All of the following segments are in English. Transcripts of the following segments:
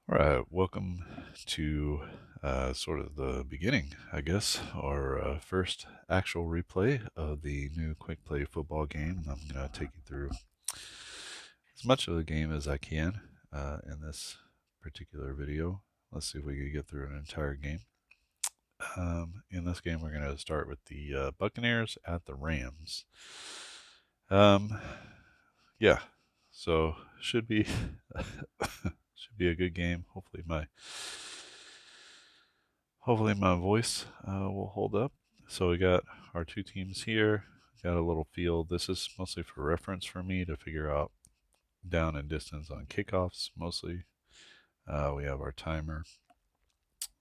All right, welcome to sort of the beginning, I guess, or first actual replay of the new quick play football game. I'm going to take you through as much of the game as I can in this particular video. Let's see if we can get through an entire game. In this game, we're going to start with the Buccaneers at the Rams. Um, yeah, so should be should be a good game. Hopefully my voice will hold up. So we got our two teams here. Got a little field. This is mostly for reference for me to figure out down and distance on kickoffs mostly. We have our timer.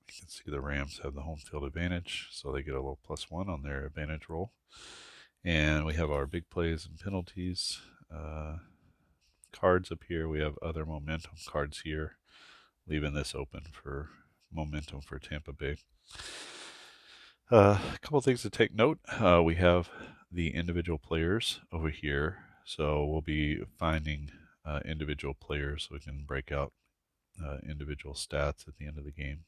You can see the Rams have the home field advantage, so they get a little +1 on their advantage roll. And we have our big plays and penalties cards up here. We have other momentum cards here, leaving this open for momentum for Tampa Bay. A couple things to take note. We have the individual players over here, so we'll be finding individual players so we can break out individual stats at the end of the game.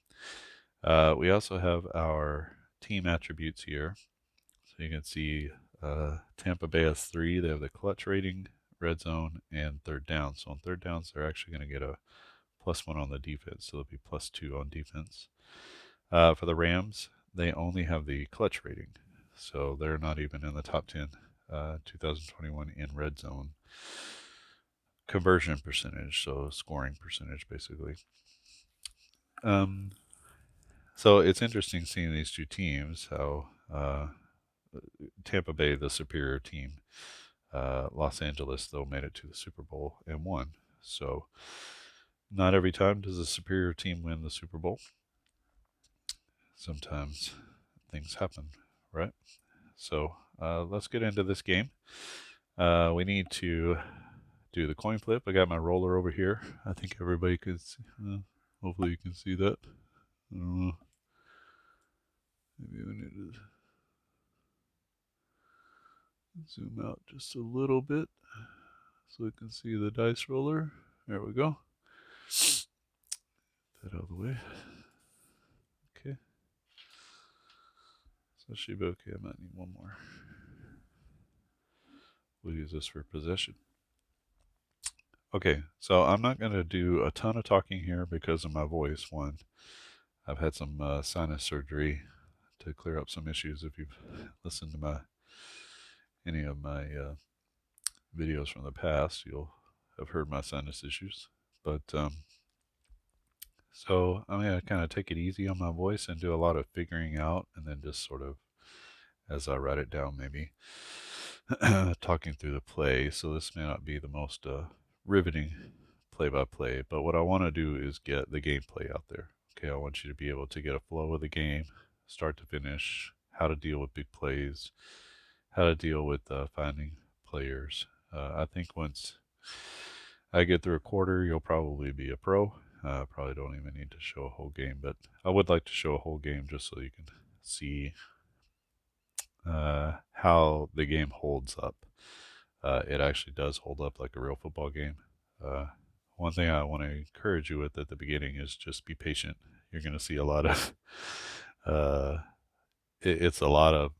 We also have our team attributes here. So you can see Tampa Bay has 3. They have the clutch rating, red zone, and third down. So on third downs, they're actually going to get a +1 on the defense, so they'll be +2 on defense. For the Rams, they only have the clutch rating, so they're not even in the top 10 2021 in red zone conversion percentage, so scoring percentage basically. So it's interesting seeing these two teams, how Tampa Bay, the superior team, Los Angeles, though, made it to the Super Bowl and won. So not every time does a superior team win the Super Bowl. Sometimes things happen, right? So let's get into this game. We need to do the coin flip. I got my roller over here. I think everybody can see. Hopefully you can see that. I don't know. Maybe we need to zoom out just a little bit so we can see the dice roller. There we go. That out of the way. Okay. So it should be okay. I might need one more. We'll use this for possession. Okay, so I'm not going to do a ton of talking here because of my voice. One, I've had some sinus surgery to clear up some issues. If you've listened to any of my videos from the past, you'll have heard my sinus issues. But so I'm going to kind of take it easy on my voice and do a lot of figuring out, and then just sort of, as I write it down, maybe talking through the play. So this may not be the most riveting play-by-play, but what I want to do is get the gameplay out there. Okay, I want you to be able to get a flow of the game, start to finish, how to deal with big plays, how to deal with finding players. I think once I get through a quarter, you'll probably be a pro. Probably don't even need to show a whole game, but I would like to show a whole game just so you can see how the game holds up. It actually does hold up like a real football game. One thing I want to encourage you with at the beginning is just be patient. You're going to see a lot of, it's a lot of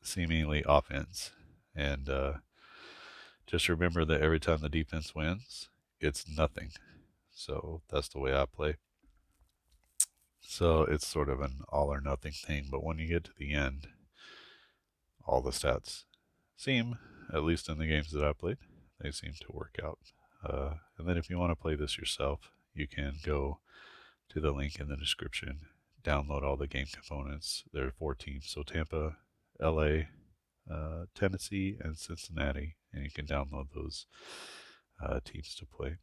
seemingly offense. And just remember that every time the defense wins, it's nothing. So that's the way I play. So it's sort of an all or nothing thing. But when you get to the end, all the stats seem, at least in the games that I played, they seem to work out. And then if you want to play this yourself, you can go to the link in the description, download all the game components. There are 4 teams, so Tampa, LA, Tennessee, and Cincinnati, and you can download those teams to play.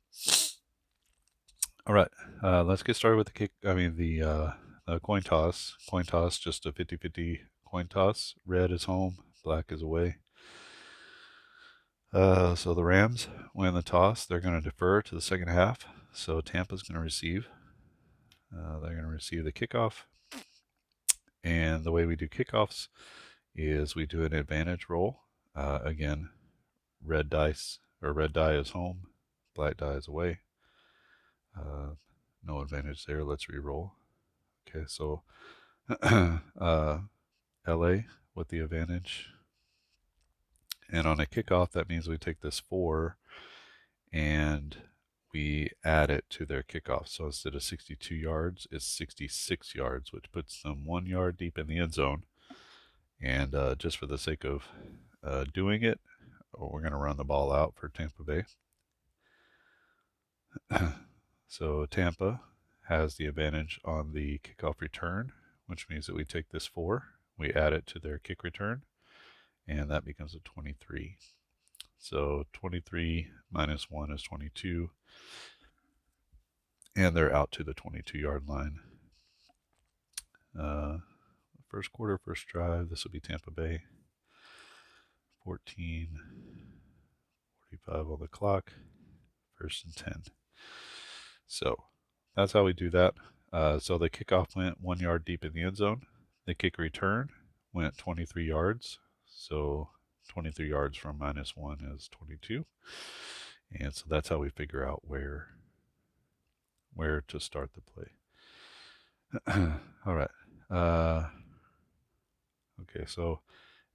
All right, let's get started with the coin toss. Coin toss, just a 50-50 coin toss. Red is home, black is away. So the Rams win the toss. They're going to defer to the second half. So Tampa's going to receive. They're going to receive the kickoff. And the way we do kickoffs is we do an advantage roll. Again, red die is home, black die is away. No advantage there. Let's re-roll. Okay, so LA with the advantage. And on a kickoff, that means we take this 4 and we add it to their kickoff. So instead of 62 yards, it's 66 yards, which puts them 1 yard deep in the end zone. And just for the sake of doing it, we're going to run the ball out for Tampa Bay. So Tampa has the advantage on the kickoff return, which means that we take this 4, we add it to their kick return, and that becomes a 23. So 23 minus 1 is 22, and they're out to the 22-yard line. First quarter, first drive, this will be Tampa Bay. 14:45 on the clock, 1st and 10. So that's how we do that. So the kickoff went 1 yard deep in the end zone. The kick return went 23 yards. So 23 yards from -1 is 22. And so that's how we figure out where to start the play. All right. Okay, so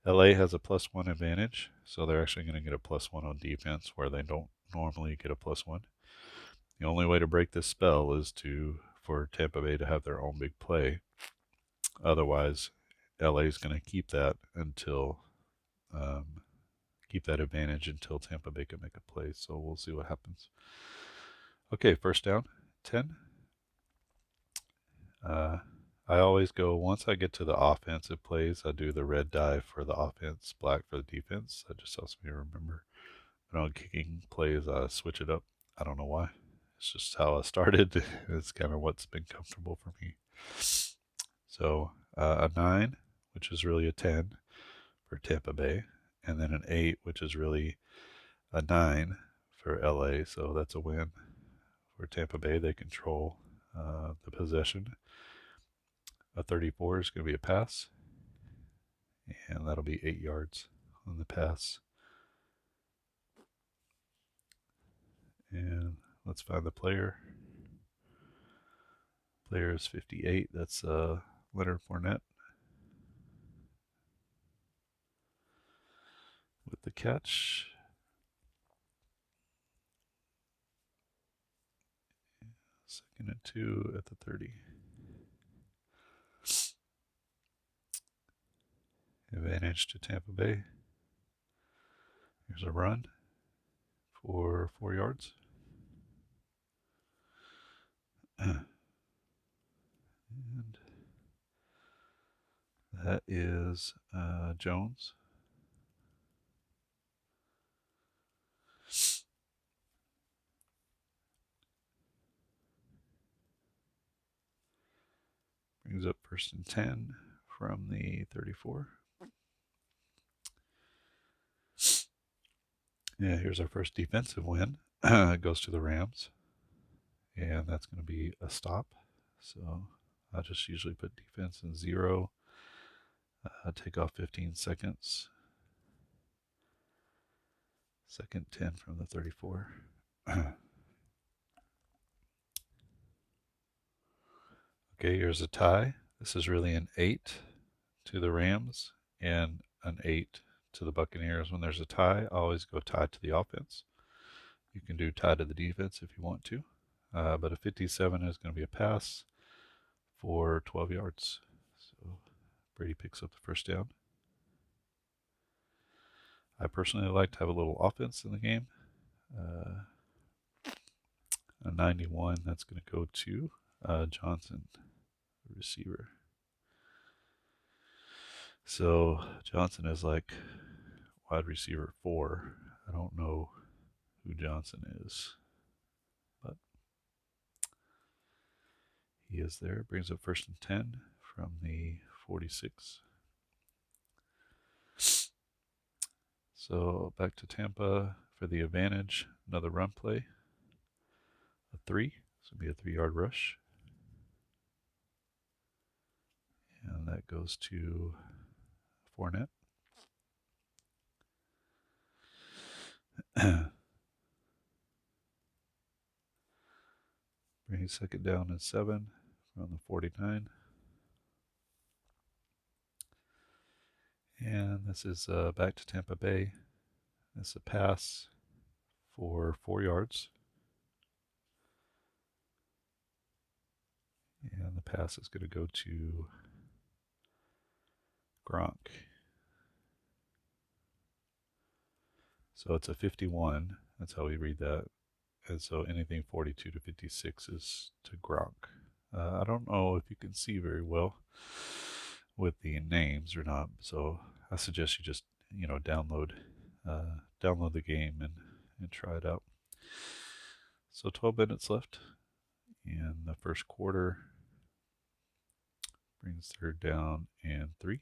LA has a +1 advantage, so they're actually going to get a +1 on defense where they don't normally get a +1. The only way to break this spell is for Tampa Bay to have their own big play. Otherwise, LA is going to keep that advantage until Tampa Bay can make a play. So we'll see what happens. Okay, first down, 10. I always go, once I get to the offensive plays, I do the red die for the offense, black for the defense. That just helps me remember. But on kicking plays, I switch it up. I don't know why. It's just how I started. It's kind of what's been comfortable for me. So a 9, which is really a 10 for Tampa Bay, and then an 8, which is really a 9 for LA. So that's a win for Tampa Bay. They control the possession. A 34 is going to be a pass, and that'll be 8 yards on the pass. And let's find the player. Player is 58. That's Leonard Fournette with the catch. Second and 2 at the 30. Advantage to Tampa Bay. Here's a run for 4 yards. And that is Jones. Brings up 1st and 10 from the 34. Yeah, here's our first defensive win. It goes to the Rams. And that's going to be a stop. So I'll just usually put defense in 0. Take off 15 seconds. 2nd 10 from the 34. Okay, here's a tie. This is really an 8 to the Rams and an 8 to the Buccaneers. When there's a tie, I always go tie to the offense. You can do tie to the defense if you want to. But a 57 is going to be a pass for 12 yards. So Brady picks up the first down. I personally like to have a little offense in the game. A 91, that's going to go to Johnson, the receiver. So Johnson is like wide receiver 4. I don't know who Johnson is, but he is there. Brings up 1st and 10 from the 46. So back to Tampa for the advantage. Another run play. A 3. This will be a 3-yard rush. And that goes to Fournette. Bring second down and 7 from the 49. And this is back to Tampa Bay. It's a pass for 4 yards. And the pass is going to go to Gronk. So it's a 51. That's how we read that. And so anything 42 to 56 is to Gronk. I don't know if you can see very well with the names or not. So I suggest you just download the game and try it out. So 12 minutes left in the first quarter. Brings third down and 3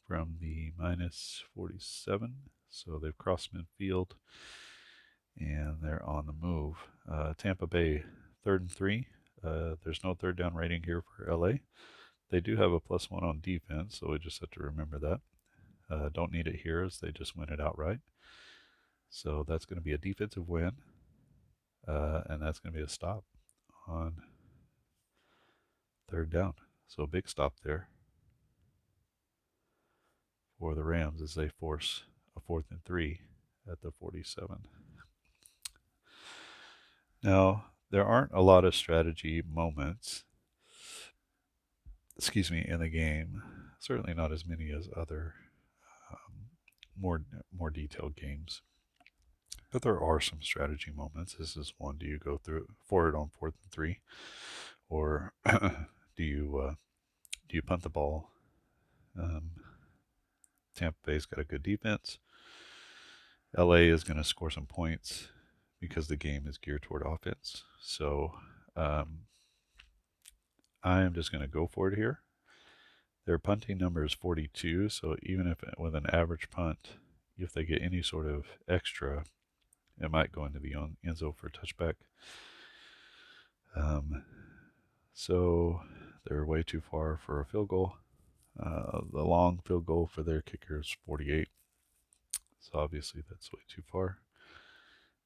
from the minus 47. So they've crossed midfield and they're on the move. Tampa Bay, 3rd and 3. There's no third down rating here for LA. They do have a +1 on defense, so we just have to remember that. Don't need it here as they just win it outright. So that's going to be a defensive win, and that's going to be a stop on third down. So a big stop there for the Rams as they force a 4th and 3 at the 47. Now, there aren't a lot of strategy moments, in the game. Certainly not as many as other more detailed games. But there are some strategy moments. This is one. Do you go for it on 4th and 3, or do you punt the ball? Tampa Bay's got a good defense. LA is going to score some points because the game is geared toward offense. So I am just going to go for it here. Their punting number is 42, so even if with an average punt, if they get any sort of extra, it might go into the end zone for a touchback. So they're way too far for a field goal. The long field goal for their kicker is 48. So obviously that's way too far.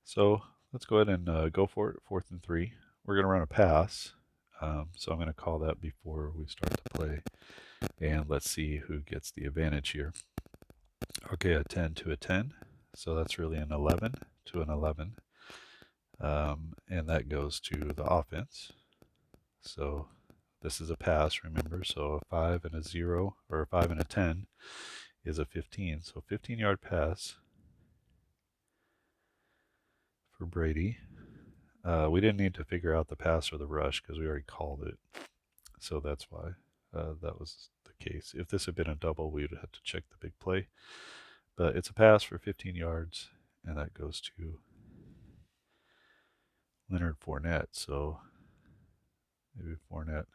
So let's go ahead and go for it, 4th and 3. We're going to run a pass. So I'm going to call that before we start to play. And let's see who gets the advantage here. Okay, a 10 to a 10. So that's really an 11 to an 11. And that goes to the offense. So this is a pass, remember. So a 5 and a 0, or a 5 and a 10 is a 15. So 15-yard pass for Brady. We didn't need to figure out the pass or the rush because we already called it. So that's why that was the case. If this had been a double, we would have to check the big play. But it's a pass for 15 yards, and that goes to Leonard Fournette. So maybe Fournette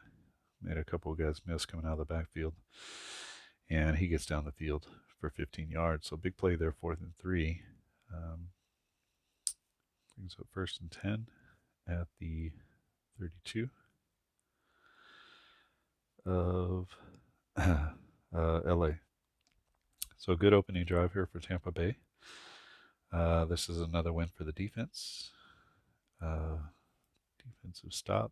made a couple of guys miss coming out of the backfield. And he gets down the field for 15 yards. So big play there, 4th and 3. Brings up 1st and 10 at the 32 of LA. So a good opening drive here for Tampa Bay. This is another win for the defense. Defensive stop.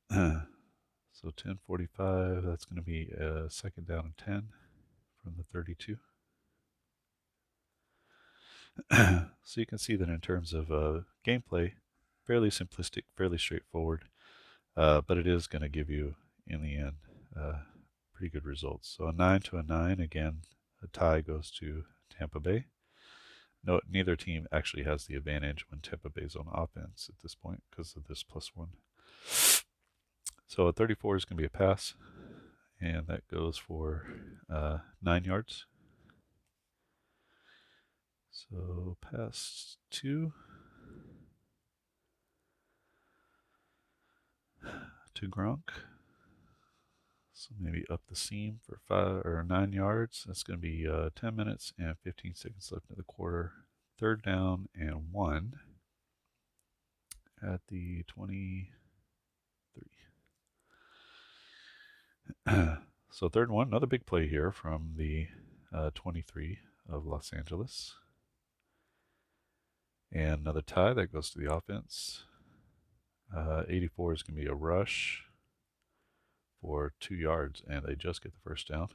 So 10:45, that's going to be a 2nd down and 10 from the 32. So you can see that in terms of gameplay, fairly simplistic, fairly straightforward, but it is going to give you, in the end, pretty good results. So a 9 to a 9, again, a tie goes to Tampa Bay. No, neither team actually has the advantage when Tampa Bay's on offense at this point because of this +1. So a 34 is going to be a pass, and that goes for 9 yards. So pass 2 to Gronk. So maybe up the seam for 5 or 9 yards. That's going to be 10 minutes and 15 seconds left in the quarter. 3rd down and 1 at the 23. So 3rd and 1, another big play here from the 23 of Los Angeles. And another tie that goes to the offense. 84 is going to be a rush for 2 yards, and they just get the first down.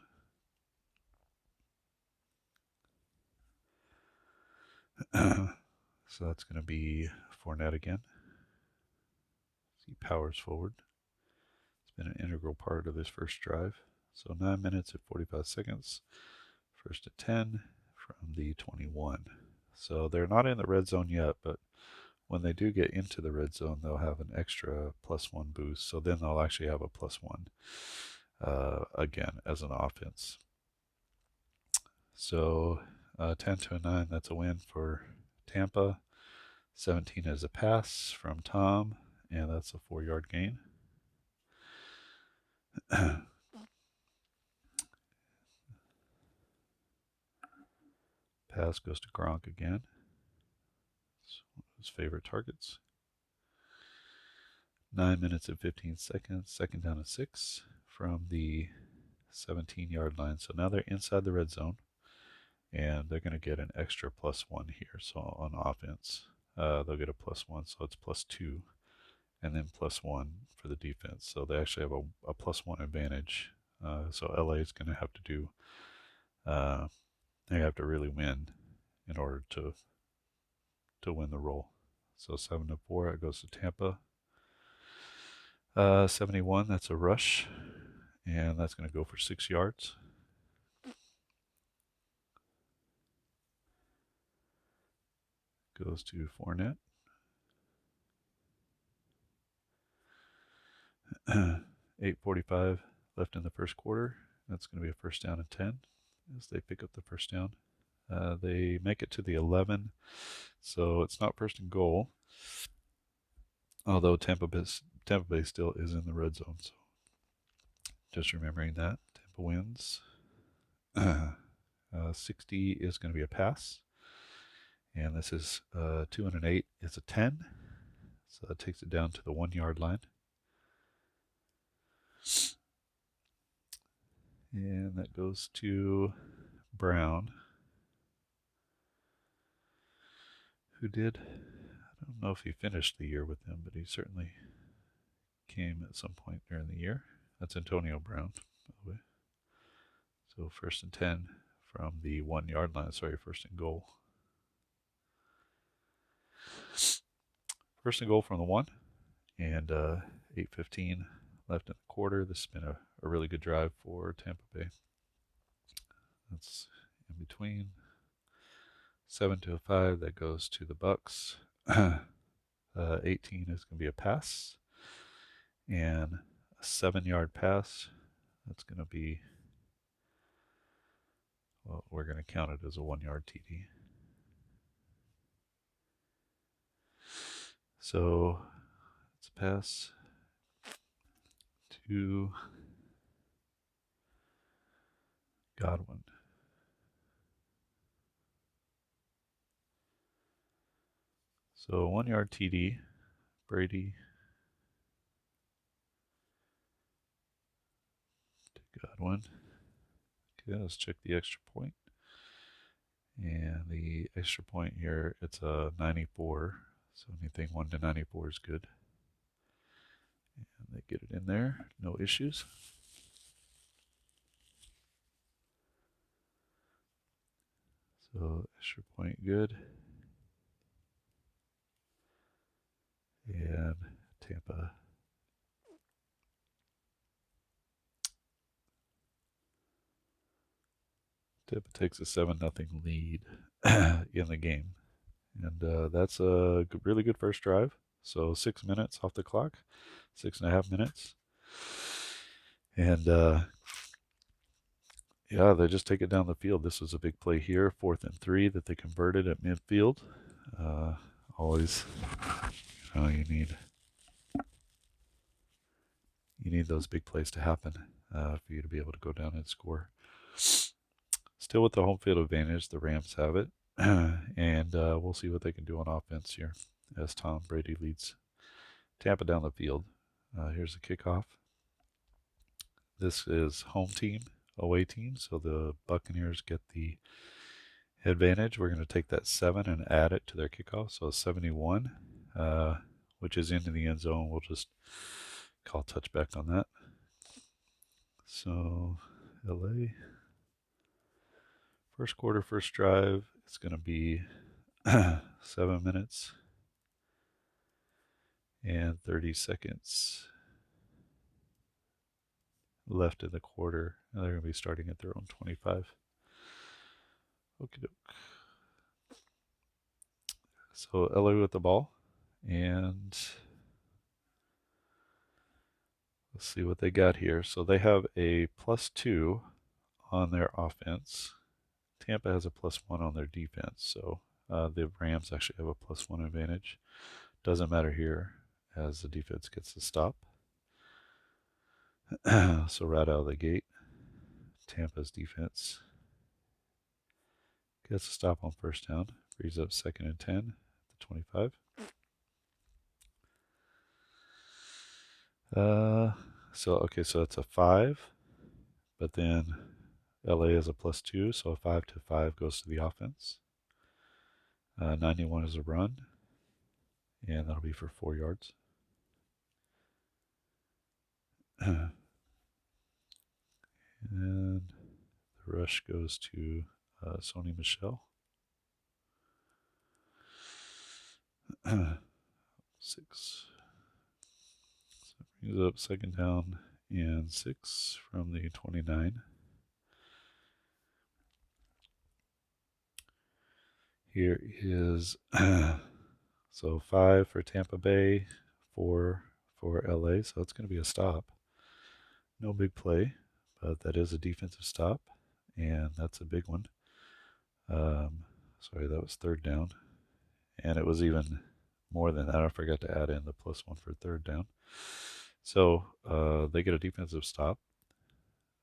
So that's going to be Fournette again. He powers forward. It's been an integral part of this first drive. So 9 minutes and 45 seconds. First and 10 from the 21. So they're not in the red zone yet, but when they do get into the red zone, they'll have an extra +1 boost. So then they'll actually have a +1 again as an offense. So 10 to a 9, that's a win for Tampa. 17 is a pass from Tom, and that's a 4-yard gain. Pass goes to Gronk again. It's one of his favorite targets. 9 minutes and 15 seconds. Second down and 6 from the 17-yard line. So now they're inside the red zone, and they're going to get an extra +1 here. So on offense, they'll get a +1, so it's +2, and then +1 for the defense. So they actually have a +1 advantage. So LA is going to have to do, they have to really win in order to win the roll. So 7 to 4, it goes to Tampa. 71, that's a rush, and that's going to go for 6 yards. Goes to Fournette. 8:45 left in the first quarter. That's going to be a first down and 10 as they pick up the first down. They make it to the 11, so it's not first and goal. Although Tampa Bay still is in the red zone, so just remembering that. Tampa wins. 60 is going to be a pass, and this is 2 and an 8. It's a 10, so that takes it down to the 1-yard line. And that goes to Brown, who did, I don't know if he finished the year with them, but he certainly came at some point during the year. That's Antonio Brown, by the way. So first and 10 from the 1-yard line. Sorry, first and goal. First and goal from the 1, and 8:15 left in the quarter. This has been a really good drive for Tampa Bay. That's in between. 7 to a 5, that goes to the Bucks. 18 is going to be a pass, and a 7-yard pass. That's going to be, well, we're going to count it as a 1-yard TD. So it's a pass to Godwin. So 1-yard TD, Brady to Godwin. Okay, let's check the extra point. And the extra point here, it's a 94. So anything 1 to 94 is good. And they get it in there, no issues. So extra point good. And Tampa takes a 7-0 lead in the game. And that's a really good first drive. So 6 minutes off the clock, 6.5 minutes. And yeah, they just take it down the field. This was a big play here, 4th and 3 that they converted at midfield. Always, you need those big plays to happen for you to be able to go down and score. Still with the home field advantage, the Rams have it. And we'll see what they can do on offense here as Tom Brady leads Tampa down the field. Here's the kickoff. This is home team, away team, so the Buccaneers get the advantage, we're going to take that 7 and add it to their kickoff. So 71, which is into the end zone. We'll just call touchback on that. So LA, first quarter, first drive, it's going to be 7 minutes and 30 seconds left in the quarter. And they're going to be starting at their own 25. Okie doke. So LA with the ball. And let's see what they got here. So they have a +2 on their offense. Tampa has a +1 on their defense. So the Rams actually have a +1 advantage. Doesn't matter here as the defense gets the stop. So right out of the gate, Tampa's defense gets a stop on first down. Frees up 2nd and 10 at the 25. So that's a 5, but then LA is a +2, so a 5 to 5 goes to the offense. 91 is a run, and that'll be for 4 yards. And the rush goes to Sony Michel. 6. So brings up 2nd down and 6 from the 29. Here is so 5 for Tampa Bay, 4 for LA, so it's going to be a stop. No big play, but that is a defensive stop, and that's a big one. Sorry, that was 3rd down, and it was even more than that. I forgot to add in the +1 for 3rd down. So they get a defensive stop.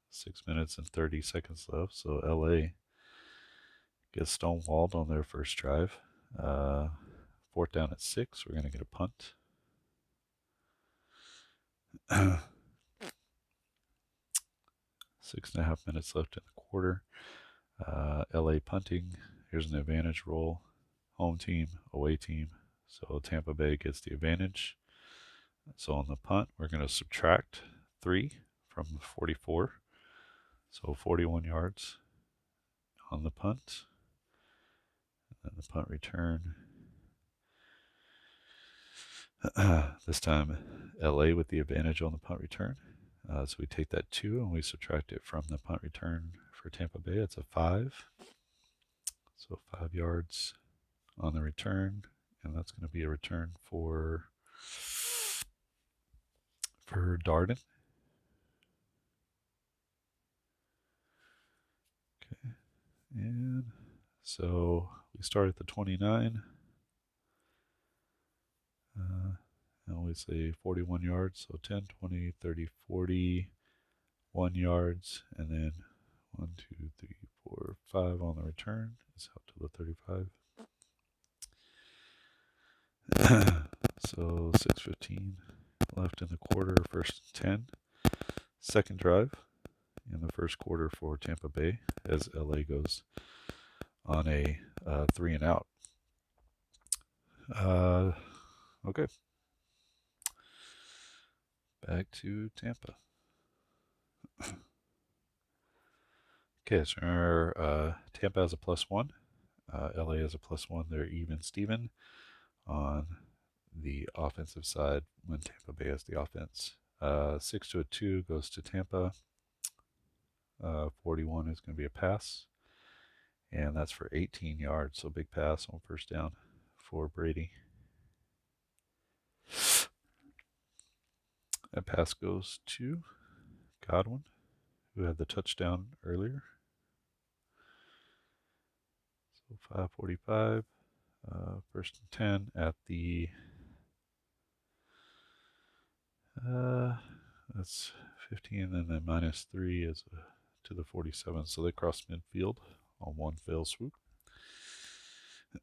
6 minutes and 30 seconds left, so LA gets stonewalled on their first drive. 4th down at 6, we're going to get a punt. 6.5 minutes left in the quarter. LA punting. Here's an advantage roll. Home team, away team. So Tampa Bay gets the advantage. So on the punt, we're going to subtract 3 from 44. So 41 yards on the punt. And the punt return. This time, LA with the advantage on the punt return. So we take that 2 and we subtract it from the punt return for Tampa Bay. It's a 5. So 5 yards on the return. And that's going to be a return for Darden. Okay. And so we start at the 29. And we say 41 yards, so 10, 20, 30, 40, 1 yards, and then 1, 2, 3, 4, 5 on the return. It's out to the 35. So 6:15 left in the quarter, 1st and 10. Second drive in the first quarter for Tampa Bay as LA goes on a 3 and out. Okay. Back to Tampa. Okay, so remember, Tampa has a +1. LA has a +1. They're even Steven on the offensive side when Tampa Bay has the offense. 6 to a 2 goes to Tampa. 41 is going to be a pass. And that's for 18 yards. So big pass on 1st down for Brady. That pass goes to Godwin, who had the touchdown earlier. So 5:45, 1st and 10 at the that's 15, and then -3 is to the 47. So they cross midfield on one fell swoop.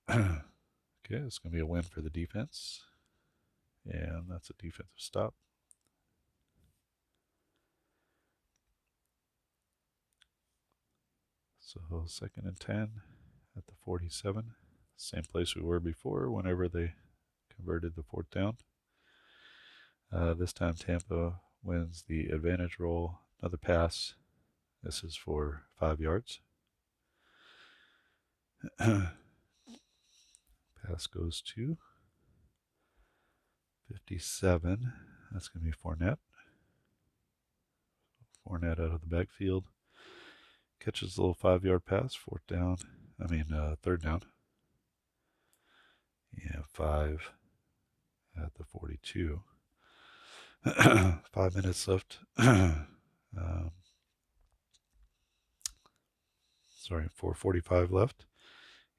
Okay, it's going to be a win for the defense, and that's a defensive stop. So 2nd and 10 at the 47. Same place we were before whenever they converted the fourth down. This time Tampa wins the advantage roll. Another pass. This is for 5 yards. Pass goes to 57. That's going to be Fournette. Fournette out of the backfield. Catches a little 5-yard pass. Third down. Yeah, 5 at the 42. 5 minutes left. 4:45 left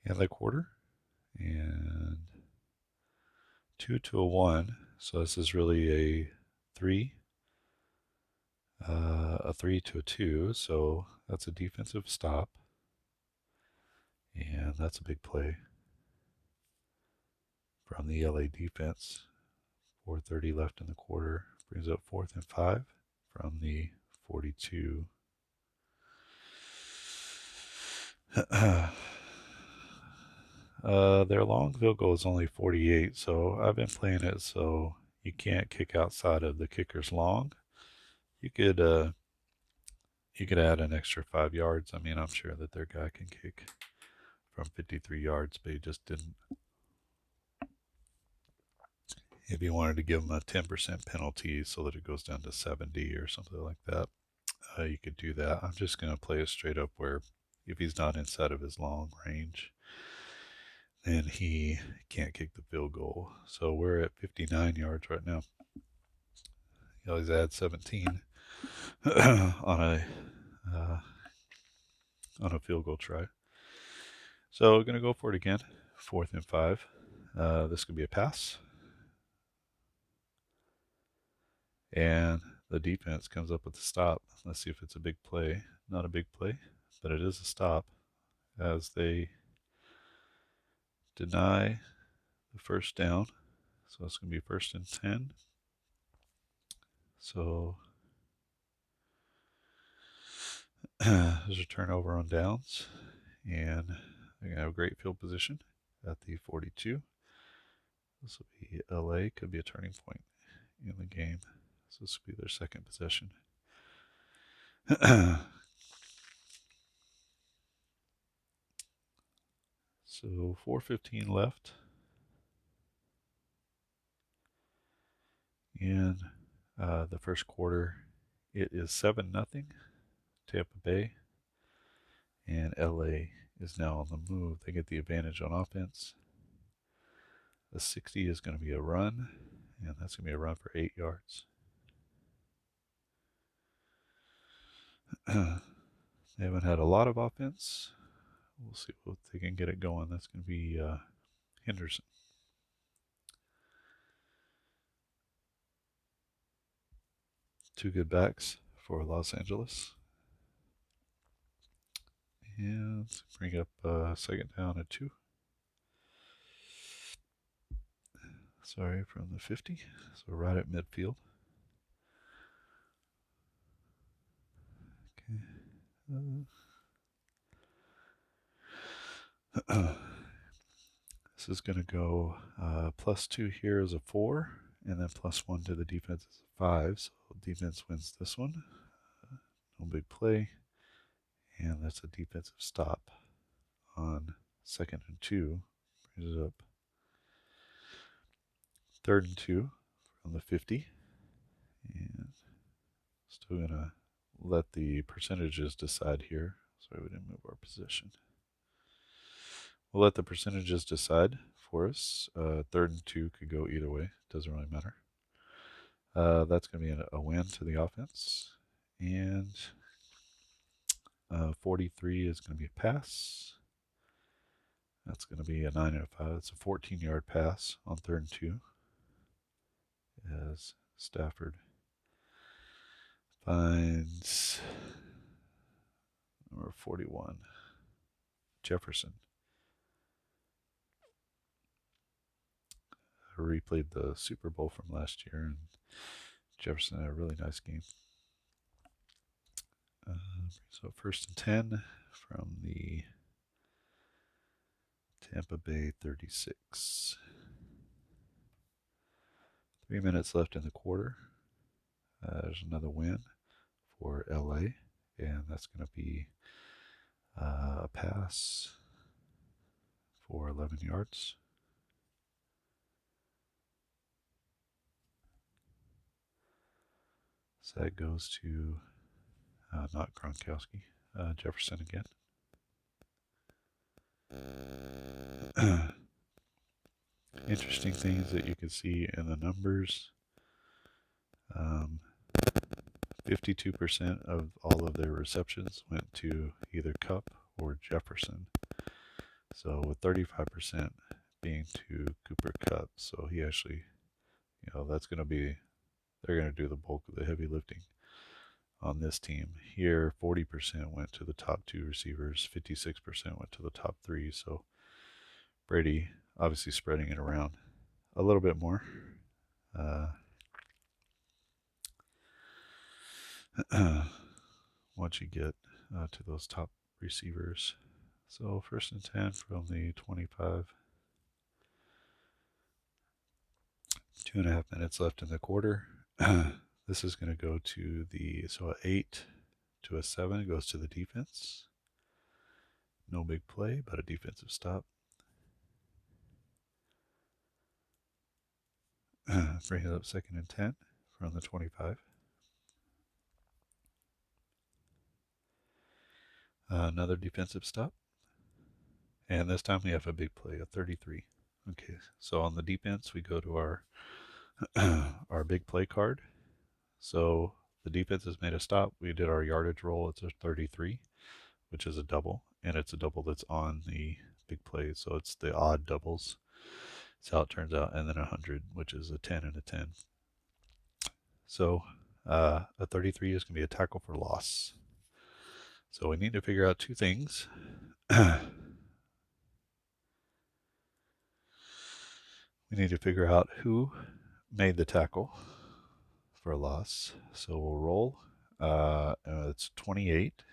in the quarter. And 2 to a 1. So this is really a 3. A 3 to a 2. So that's a defensive stop. And that's a big play from the LA defense. 4:30 left in the quarter. Brings up 4th and 5 from the 42. Their long field goal is only 48, so I've been playing it so you can't kick outside of the kicker's long. You could add an extra 5 yards. I mean, I'm sure that their guy can kick from 53 yards, but he just didn't. If you wanted to give him a 10% penalty so that it goes down to 70 or something like that, you could do that. I'm just going to play it straight up where if he's not inside of his long range, then he can't kick the field goal. So we're at 59 yards right now. He always adds 17 on a field goal try. So we're going to go for it again. 4th and 5. This could be a pass. And the defense comes up with a stop. Let's see if it's a big play. Not a big play, but it is a stop as they deny the first down. So it's going to be 1st and 10. So there's a turnover on downs, and they're going to have a great field position at the 42. This will be LA, could be a turning point in the game. So this will be their second possession. So 4:15 left. In the first quarter, it is 7-0 Tampa Bay, and LA is now on the move. They get the advantage on offense. The 60 is going to be a run, and that's going to be a run for 8 yards. They haven't had a lot of offense. We'll see if they can get it going. That's going to be Henderson. Two good backs for Los Angeles. And let's bring up 2nd down at 2. Sorry, from the 50. So right at midfield. Okay. This is going to go +2 here is a 4, and then +1 to the defense is a 5. So defense wins this one. No big play. And that's a defensive stop on 2nd and 2. Brings it up 3rd and 2 from the 50. And still going to let the percentages decide here. Sorry, we didn't move our position. We'll let the percentages decide for us. 3rd and 2 could go either way. Doesn't really matter. That's going to be a win to the offense. And 43 is going to be a pass. That's going to be a 9 and a 5. It's a 14-yard pass on 3rd and 2. As Stafford finds number 41, Jefferson. I replayed the Super Bowl from last year, and Jefferson had a really nice game. So 1st and 10 from the Tampa Bay 36. 3 minutes left in the quarter. There's another win for LA, and that's going to be a pass for 11 yards. So that goes to not Gronkowski, Jefferson again. Interesting things that you can see in the numbers. 52% of all of their receptions went to either Cup or Jefferson. So with 35% being to Cooper Cup, so he actually, that's going to be, they're going to do the bulk of the heavy lifting on this team. Here, 40% went to the top two receivers, 56% went to the top three. So Brady obviously spreading it around a little bit more. Once you get to those top receivers. So 1st and 10 from the 25. 2.5 minutes left in the quarter. This is going to go to so 8 to a 7 goes to the defense. No big play, but a defensive stop. Bring it up 2nd and 10 from the 25. Another defensive stop. And this time we have a big play, a 33. Okay, so on the defense, we go to our our big play card. So the defense has made a stop. We did our yardage roll. It's a 33, which is a double, and it's a double that's on the big play. So it's the odd doubles. That's how it turns out. And then 100, which is a 10 and a 10. So a 33 is going to be a tackle for loss. So we need to figure out two things. We need to figure out who made the tackle for a loss. So we'll roll. It's 28,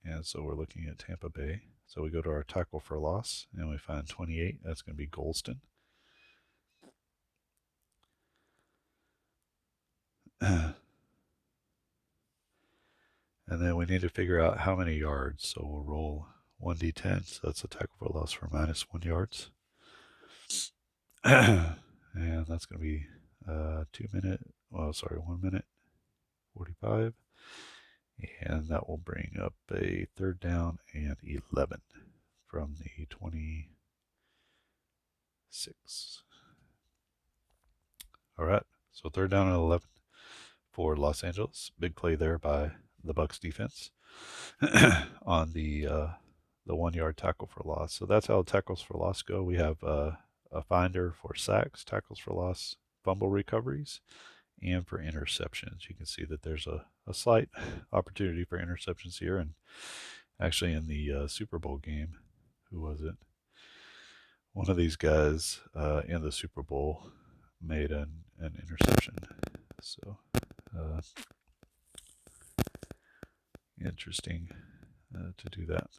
and so we're looking at Tampa Bay. So we go to our tackle for loss, and we find 28. That's going to be Golston. And then we need to figure out how many yards. So we'll roll 1d10. So that's a tackle for loss for -1 yards. And that's going to be 1 minute 45. And that will bring up a 3rd down and 11 from the 26. All right, so 3rd down and 11 for Los Angeles. Big play there by the Bucs defense on the 1 yard tackle for loss. So that's how tackles for loss go. We have a finder for sacks, tackles for loss, fumble recoveries, and for interceptions. You can see that there's a slight opportunity for interceptions here. And actually in the Super Bowl game, who was it? One of these guys in the Super Bowl made an interception. So interesting to do that.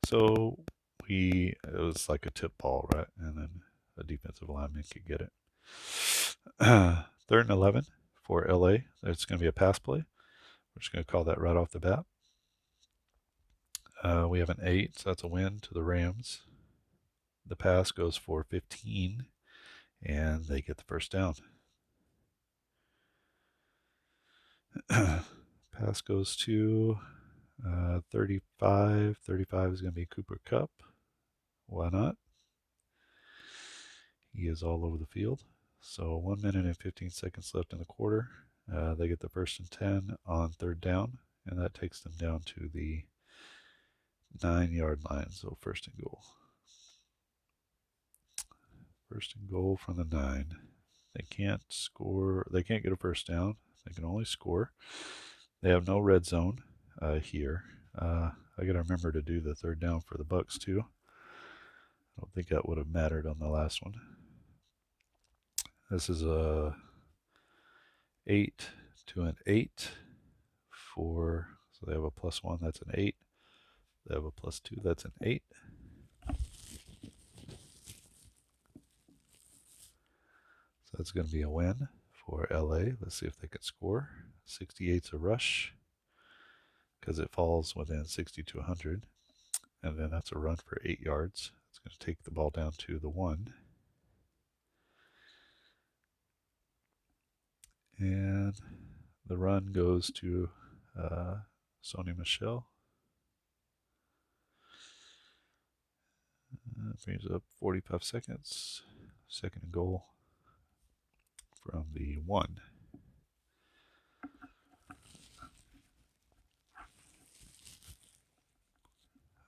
So it was like a tip ball, right? And then a defensive lineman could get it. 3rd and 11 for LA. It's going to be a pass play. We're just going to call that right off the bat. We have an 8, so that's a win to the Rams. The pass goes for 15, and they get the 1st down. Pass goes to 35. 35 is going to be Cooper Kupp. Why not? He is all over the field. So 1 minute and 15 seconds left in the quarter. They get the 1st and 10 on 3rd down, and that takes them down to the 9 yard line. So 1st and goal. 1st and goal from the 9. They can't score. They can't get a 1st down. They can only score. They have no red zone here. I got to remember to do the 3rd down for the Bucs too. I don't think that would have mattered on the last one. This is a 8 to an 8 for, so they have a +1, that's an 8. They have a +2, that's an 8. That's going to be a win for LA. Let's see if they can score. 68's a rush because it falls within 60 to 100. And then that's a run for 8 yards. It's going to take the ball down to the 1. And the run goes to Sony Michel. Brings up 45 seconds. Second and goal from the 1.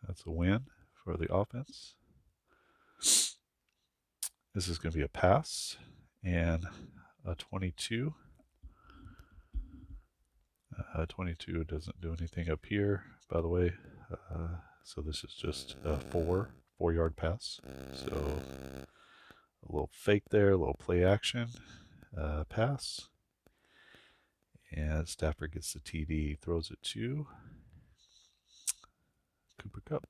That's a win for the offense. This is going to be a pass and a 22. 22 doesn't do anything up here, by the way. So this is just a 4-yard pass. So a little fake there, a little play action pass. And Stafford gets the TD, throws it to Cooper Kupp.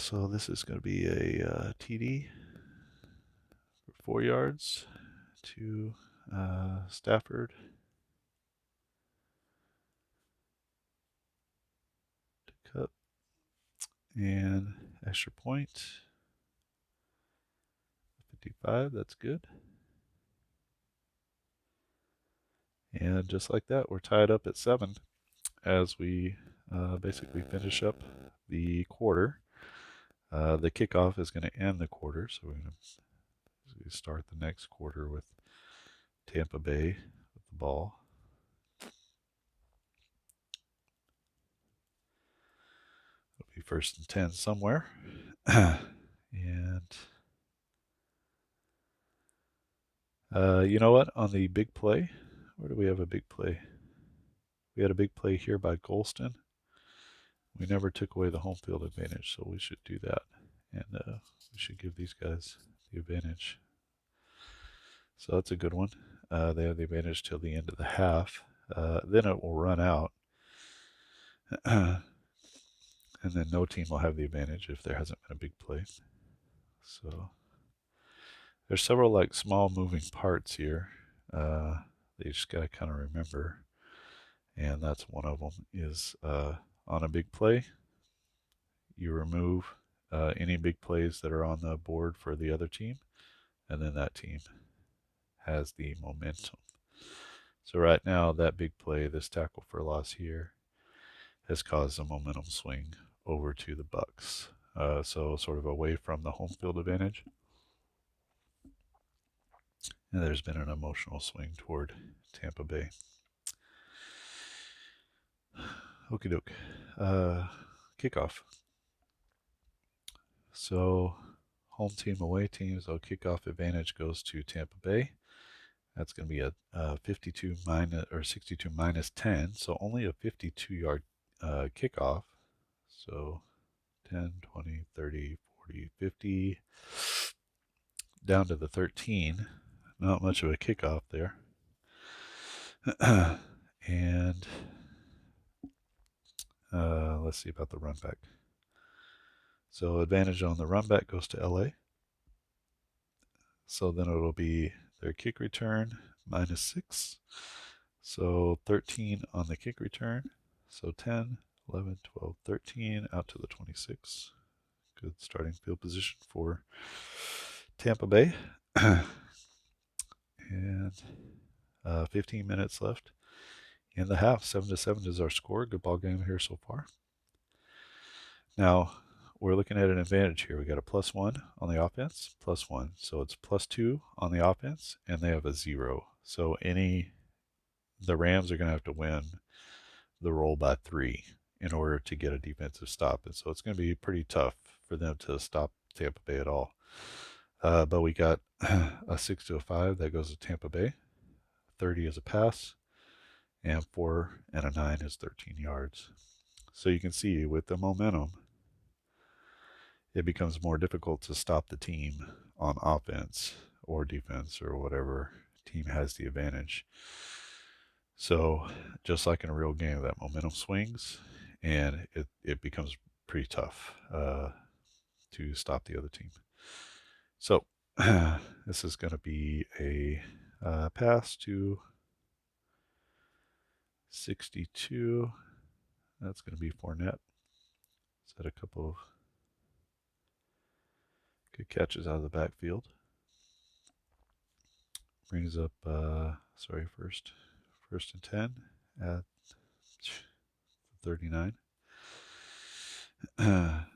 So this is going to be a TD for 4 yards to Stafford. To Kupp. And extra point. 55, that's good. And just like that, we're tied up at 7 as we basically finish up the quarter. The kickoff is going to end the quarter, so we're going to start the next quarter with Tampa Bay with the ball. It'll be 1st and 10 somewhere. And you know what? On the big play, where do we have a big play? We had a big play here by Golston. We never took away the home field advantage, so we should do that. And we should give these guys the advantage. So that's a good one. They have the advantage till the end of the half. Then it will run out. And then no team will have the advantage if there hasn't been a big play. So there's several like small moving parts here. That you just got to kind of remember. And that's one of them is on a big play, you remove any big plays that are on the board for the other team, and then that team has the momentum. So right now, that big play, this tackle for loss here, has caused a momentum swing over to the Bucks. So sort of away from the home field advantage. And there's been an emotional swing toward Tampa Bay. Okie doke. Kickoff. So home team, away teams, kickoff advantage goes to Tampa Bay. That's going to be a 52 minus or 62 minus 10, so only a 52-yard kickoff. So 10, 20, 30, 40, 50, down to the 13. Not much of a kickoff there. And let's see about the run back. So advantage on the run back goes to LA. So then it'll be their kick return minus 6. So 13 on the kick return. So 10, 11, 12, 13 out to the 26. Good starting field position for Tampa Bay. And 15 minutes left in the half. 7-7 is our score. Good ball game here so far. Now, we're looking at an advantage here. We got a +1 on the offense, +1. So it's +2 on the offense, and they have a 0. So the Rams are going to have to win the roll by 3 in order to get a defensive stop. And so it's going to be pretty tough for them to stop Tampa Bay at all. But we got a 6 to a 5 that goes to Tampa Bay. 30 is a pass, and 4 and a 9 is 13 yards. So you can see with the momentum, it becomes more difficult to stop the team on offense or defense or whatever team has the advantage. So just like in a real game, that momentum swings, and it becomes pretty tough to stop the other team. So this is going to be a pass to 62. That's going to be Fournette. He's had a couple of good catches out of the backfield. Brings up, first and 10 at 39. And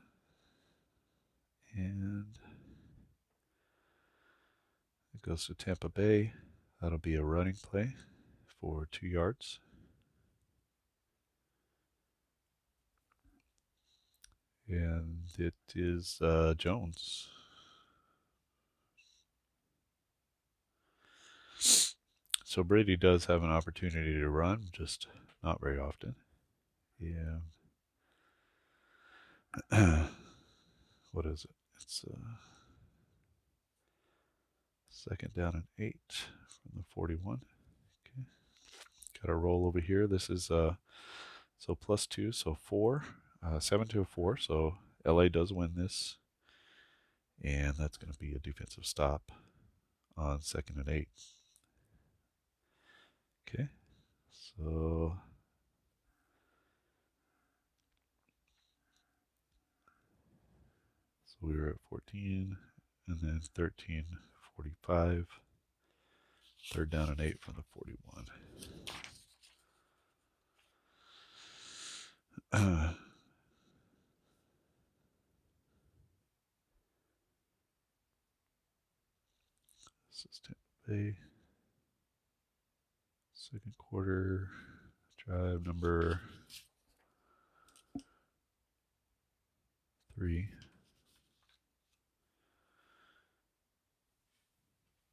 it goes to Tampa Bay. That'll be a running play for 2 yards. And it is Jones. So Brady does have an opportunity to run, just not very often. Yeah. What is it? It's second down and 8 from the 41. Okay. Got a roll over here. This is so +2, so 4. 7 to a 4. So LA does win this. And that's going to be a defensive stop on second and 8. Okay. So we were at 14 and then 13, 45. Third down and 8 from the 41. This is Tampa Bay. Second quarter, drive number 3.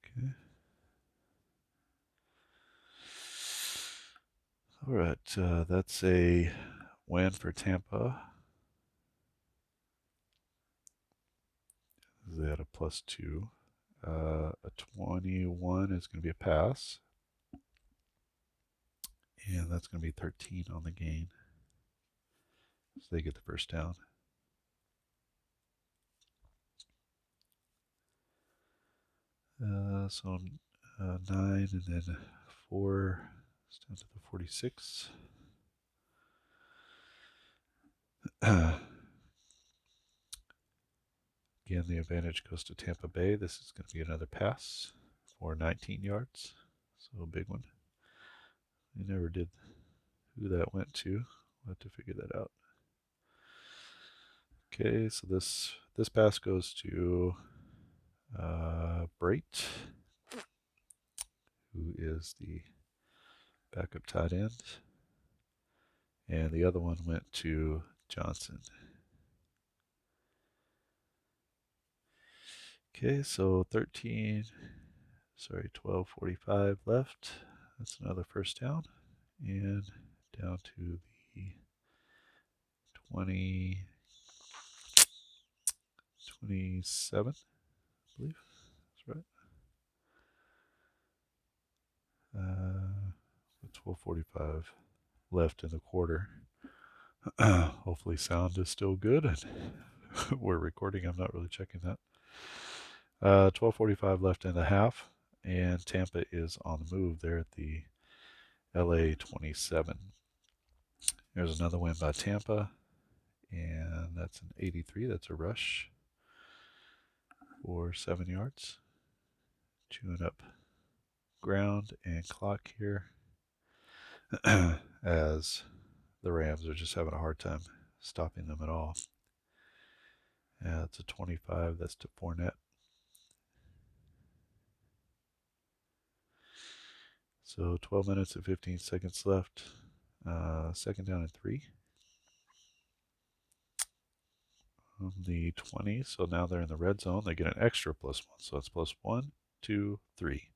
Okay. All right, that's a win for Tampa. They had a +2. A 21 is going to be a pass. And that's going to be 13 on the gain. So they get the first down. So 9 and then 4. It's down to the 46. Again, the advantage goes to Tampa Bay. This is going to be another pass for 19 yards. So a big one. We never did who that went to. We'll have to figure that out. Okay, so this pass goes to Brait, who is the backup tight end. And the other one went to Johnson. Okay, so 12:45 left. That's another first down. And down to the 27, I believe. That's right. 12:45 left in the quarter. Hopefully sound is still good. And we're recording. I'm not really checking that. 12:45 left in the half, and Tampa is on the move. They're at the LA 27. There's another win by Tampa, and that's an 83. That's a rush for 7 yards. Chewing up ground and clock here as the Rams are just having a hard time stopping them at all. It's a 25. That's to Fournette. So 12 minutes and 15 seconds left. Second down and 3. On the 20. So now they're in the red zone. They get an extra +1. So it's +1, 2, 3.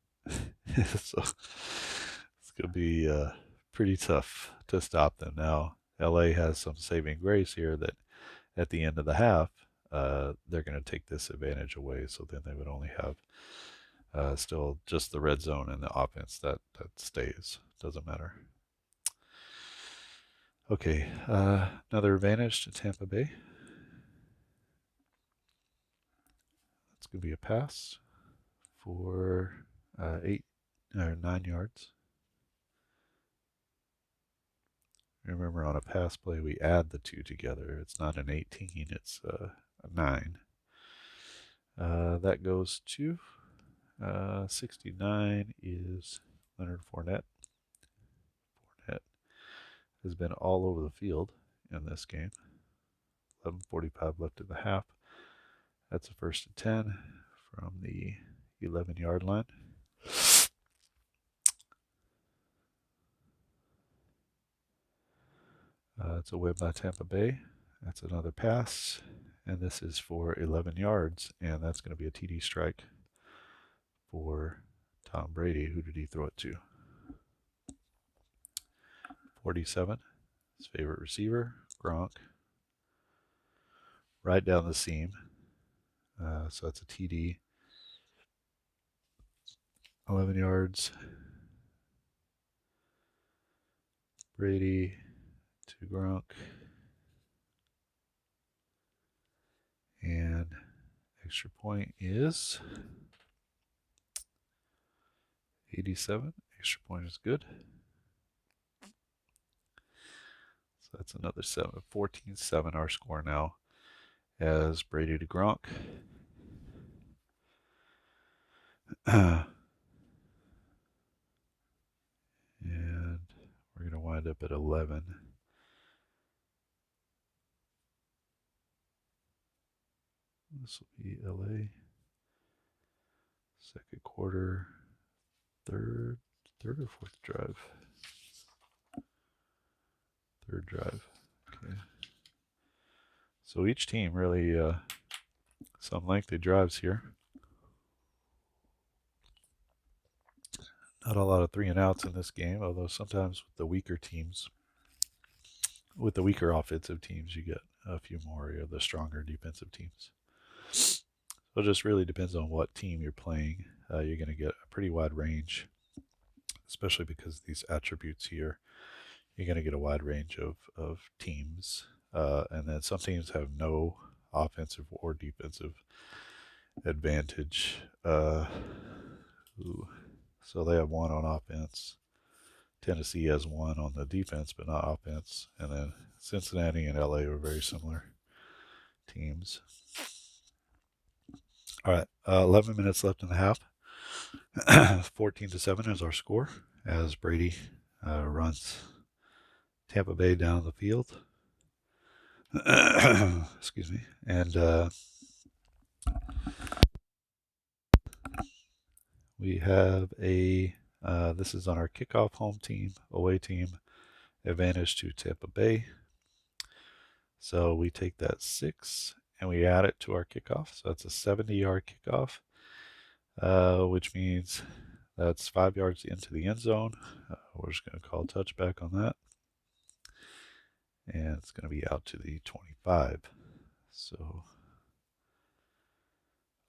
So it's going to be pretty tough to stop them. Now, LA has some saving grace here that at the end of the half, they're going to take this advantage away. So then they would only have still just the red zone and the offense that stays. Doesn't matter. Okay, another advantage to Tampa Bay. Let's going to be a pass for 9 yards. Remember, on a pass play, we add the 2 together. It's not an 18, it's a 9. That goes to 69 is Leonard Fournette. Fournette has been all over the field in this game. 11:45 left in the half. That's a 1st and 10 from the 11-yard line. It's a win by Tampa Bay. That's another pass. And this is for 11 yards. And that's going to be a TD strike for Tom Brady. Who did he throw it to? 47. His favorite receiver, Gronk. Right down the seam. So that's a TD. 11 yards. Brady to Gronk. And extra point is 87. Extra point is good. So that's another 7. 14-7 our score now as Brady to Gronk. And we're going to wind up at 11. This will be LA. Second quarter, third or fourth drive? Third drive. Okay. So each team really some lengthy drives here. Not a lot of 3 and outs in this game, although sometimes with the weaker teams, with the weaker offensive teams, you get a few more of the stronger defensive teams. So it just really depends on what team you're playing. You're going to get a pretty wide range, especially because of these attributes here. You're going to get a wide range of teams. And then some teams have no offensive or defensive advantage. So they have 1 on offense. Tennessee has 1 on the defense, but not offense. And then Cincinnati and LA are very similar teams. All right, 11 minutes left in the half. 14-7 is our score as Brady runs Tampa Bay down the field. Excuse me. And we have this is on our kickoff home team, away team, advantage to Tampa Bay. So we take that 6 and we add it to our kickoff. So that's a 70-yard kickoff, which means that's 5 yards into the end zone. We're just going to call touchback on that. And it's going to be out to the 25. So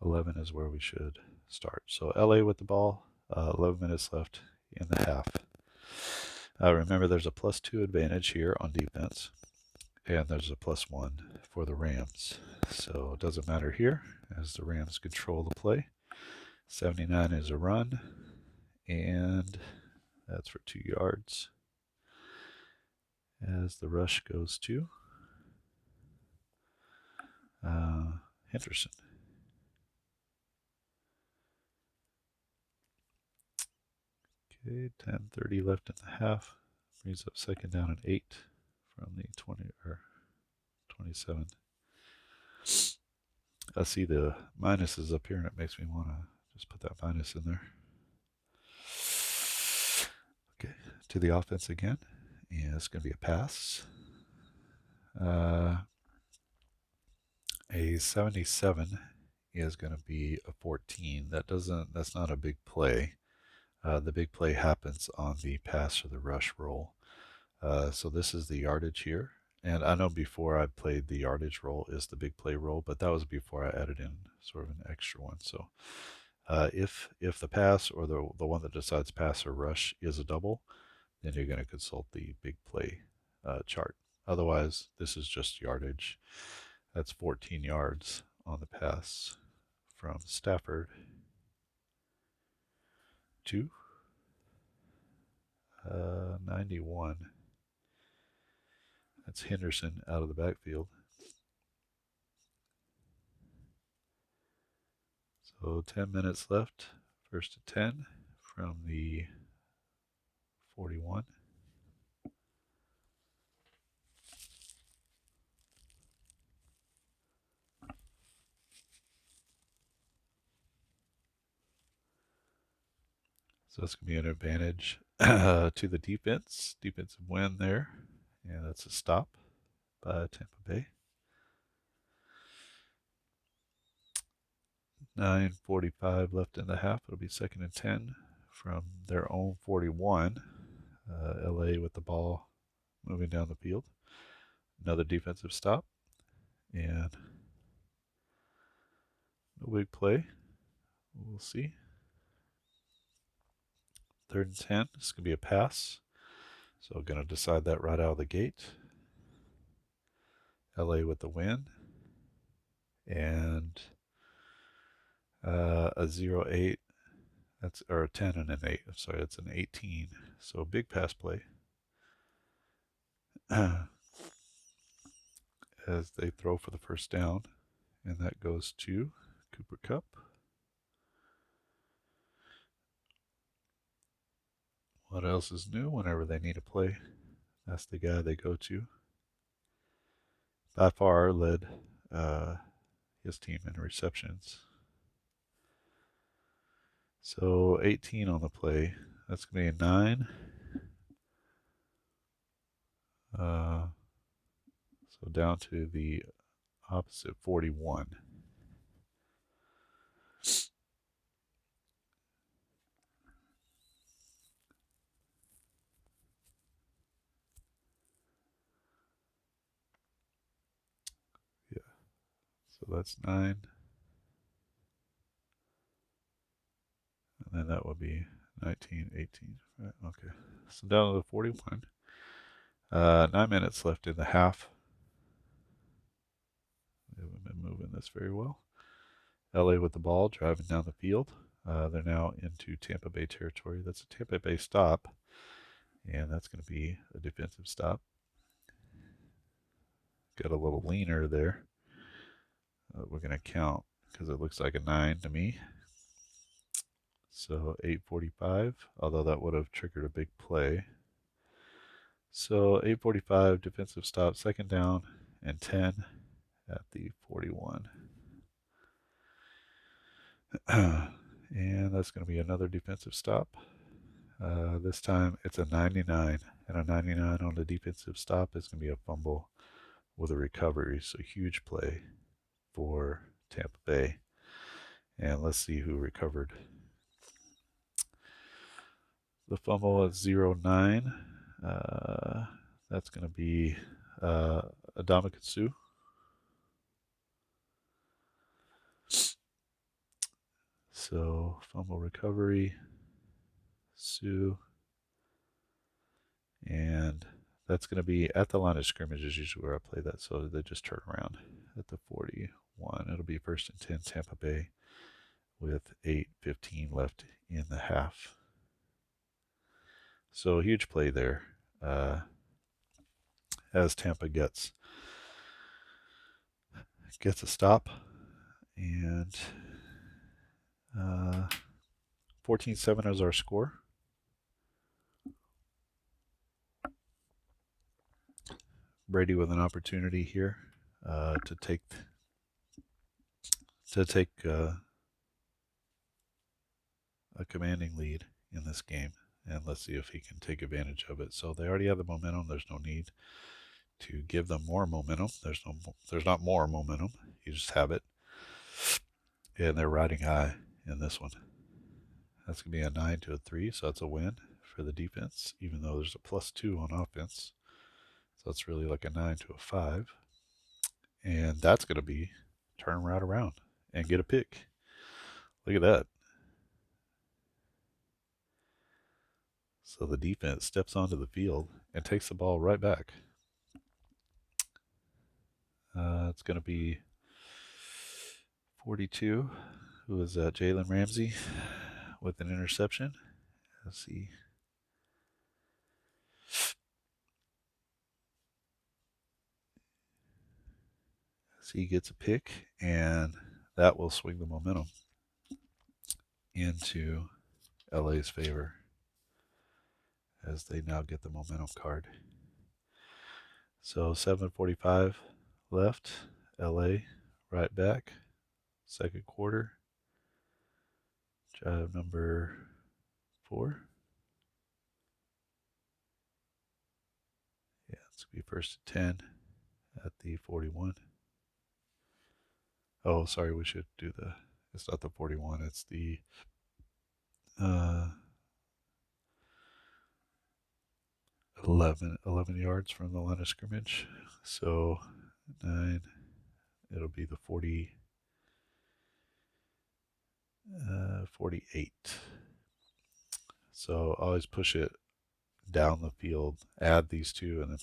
11 is where we should start. So LA with the ball, 11 minutes left in the half. Remember, there's a +2 advantage here on defense, and there's a +1 for the Rams. So it doesn't matter here as the Rams control the play. 79 is a run, and that's for 2 yards. As the rush goes to Henderson. Okay, 10:30 left in the half. Brings up second down and 8 from the 20 or 27. I see the minuses up here, and it makes me want to just put that minus in there. Okay, to the offense again. Yeah, it's going to be a pass. A 77 is going to be a 14. That's not a big play. The big play happens on the pass or the rush roll. So this is the yardage here. And I know before I played the yardage roll is the big play roll, but that was before I added in sort of an extra one. So if the pass or the one that decides pass or rush is a double, then you're going to consult the big play chart. Otherwise, this is just yardage. That's 14 yards on the pass from Stafford to 91. That's Henderson out of the backfield. So 10 minutes left. First to 10 from the 41. So that's going to be an advantage to the defense. Defensive win there. And that's a stop by Tampa Bay. 9:45 left in the half. It'll be 2nd and 10 from their own 41. LA with the ball moving down the field. Another defensive stop. And no big play. We'll see. 3rd and 10. This is going to be a pass. So going to decide that right out of the gate. LA with the win. And a 0-8. That's or a 10 and an 8. I'm sorry, that's an 18. So big pass play. As they throw for the first down. And that goes to Cooper Kupp. What else is new? Whenever they need a play, that's the guy they go to. By far led his team in receptions. So 18 on the play. That's going to be a 9. So down to the opposite 41. Yeah. So that's 9. And then that would be 19, 18. Right, okay. So down to the 41. 9 minutes left in the half. They haven't been moving this very well. LA with the ball, driving down the field. They're now into Tampa Bay territory. That's a Tampa Bay stop. And that's going to be a defensive stop. Got a little leaner there. We're going to count because it looks like a 9 to me. So 8:45, although that would have triggered a big play. So 8:45 defensive stop, 2nd down and 10 at the 41. And that's going to be another defensive stop. This time it's a 99, and a 99 on the defensive stop is going to be a fumble with a recovery. So huge play for Tampa Bay. And let's see who recovered. The fumble at 0-9. That's going to be Adama Katsu. So fumble recovery, Sue. And that's going to be at the line of scrimmage is usually where I play that. So they just turn around at the 41. It'll be 1st and 10 Tampa Bay with 8:15 left in the half. So huge play there as Tampa gets a stop. And 14-7 is our score. Brady with an opportunity here to take a commanding lead in this game, and let's see if he can take advantage of it. So they already have the momentum. There's no need to give them more momentum. There's not more momentum. You just have it, and they're riding high in this one. That's going to be a 9 to a 3, so that's a win for the defense, even though there's a +2 on offense. So it's really like a 9 to a 5. And that's going to be turn right around and get a pick. Look at that. So the defense steps onto the field and takes the ball right back. It's going to be 42. Who is that? Jalen Ramsey with an interception. Let's see. So he gets a pick, and that will swing the momentum into LA's favor as they now get the momentum card. So 7:45 left. LA right back. Second quarter. Drive number 4. Yeah, it's going to be first and 10 at the 41. Oh, sorry, we should do it's not the 41, it's the 11 yards from the line of scrimmage. So 9, it'll be the 48. So always push it down the field, add these two, and then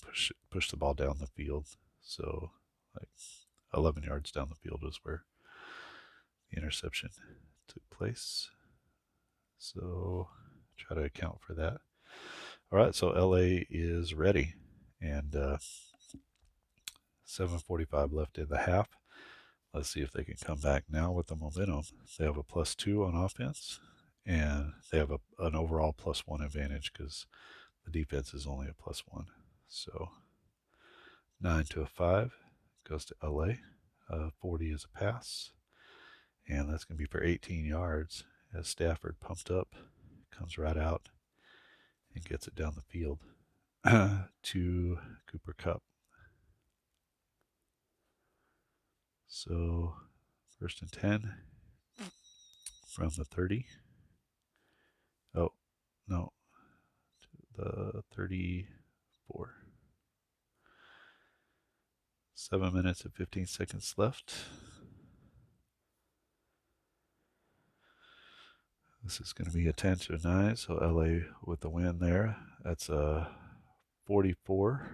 push the ball down the field. So like 11 yards down the field is where the interception took place. So try to account for that. All right, so LA is ready, and 7:45 left in the half. Let's see if they can come back now with the momentum. They have a +2 on offense, and they have an overall +1 advantage because the defense is only a +1. So 9 to a 5 goes to LA. 40 is a pass, and that's going to be for 18 yards as Stafford pumped up, comes right out and gets it down the field to Cooper Kupp. So first and 10 from the 30. Oh, no, the 34. 7 minutes and 15 seconds left. This is going to be a 10 to 9, so LA with the win there. That's a 44.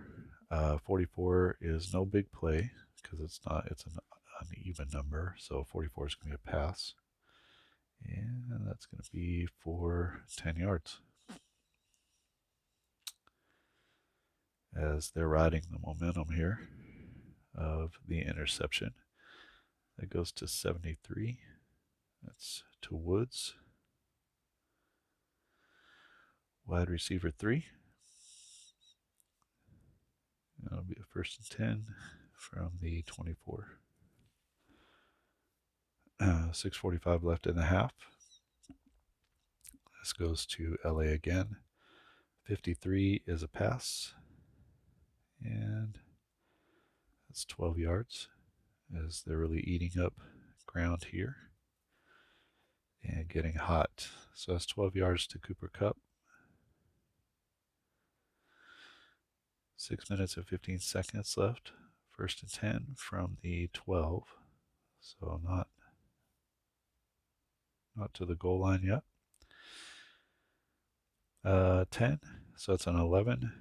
44 is no big play because it's an uneven number, so 44 is going to be a pass. And that's going to be for 10 yards. As they're riding the momentum here of the interception. That goes to 73. That's to Woods. Wide receiver 3. That'll be a first and 10 from the 24. 6:45 left in the half. This goes to LA again. 53 is a pass. And that's 12 yards as they're really eating up ground here and getting hot. So that's 12 yards to Cooper Kupp. 6 minutes and 15 seconds left. First and 10 from the 12. So not to the goal line yet. 10. So it's an 11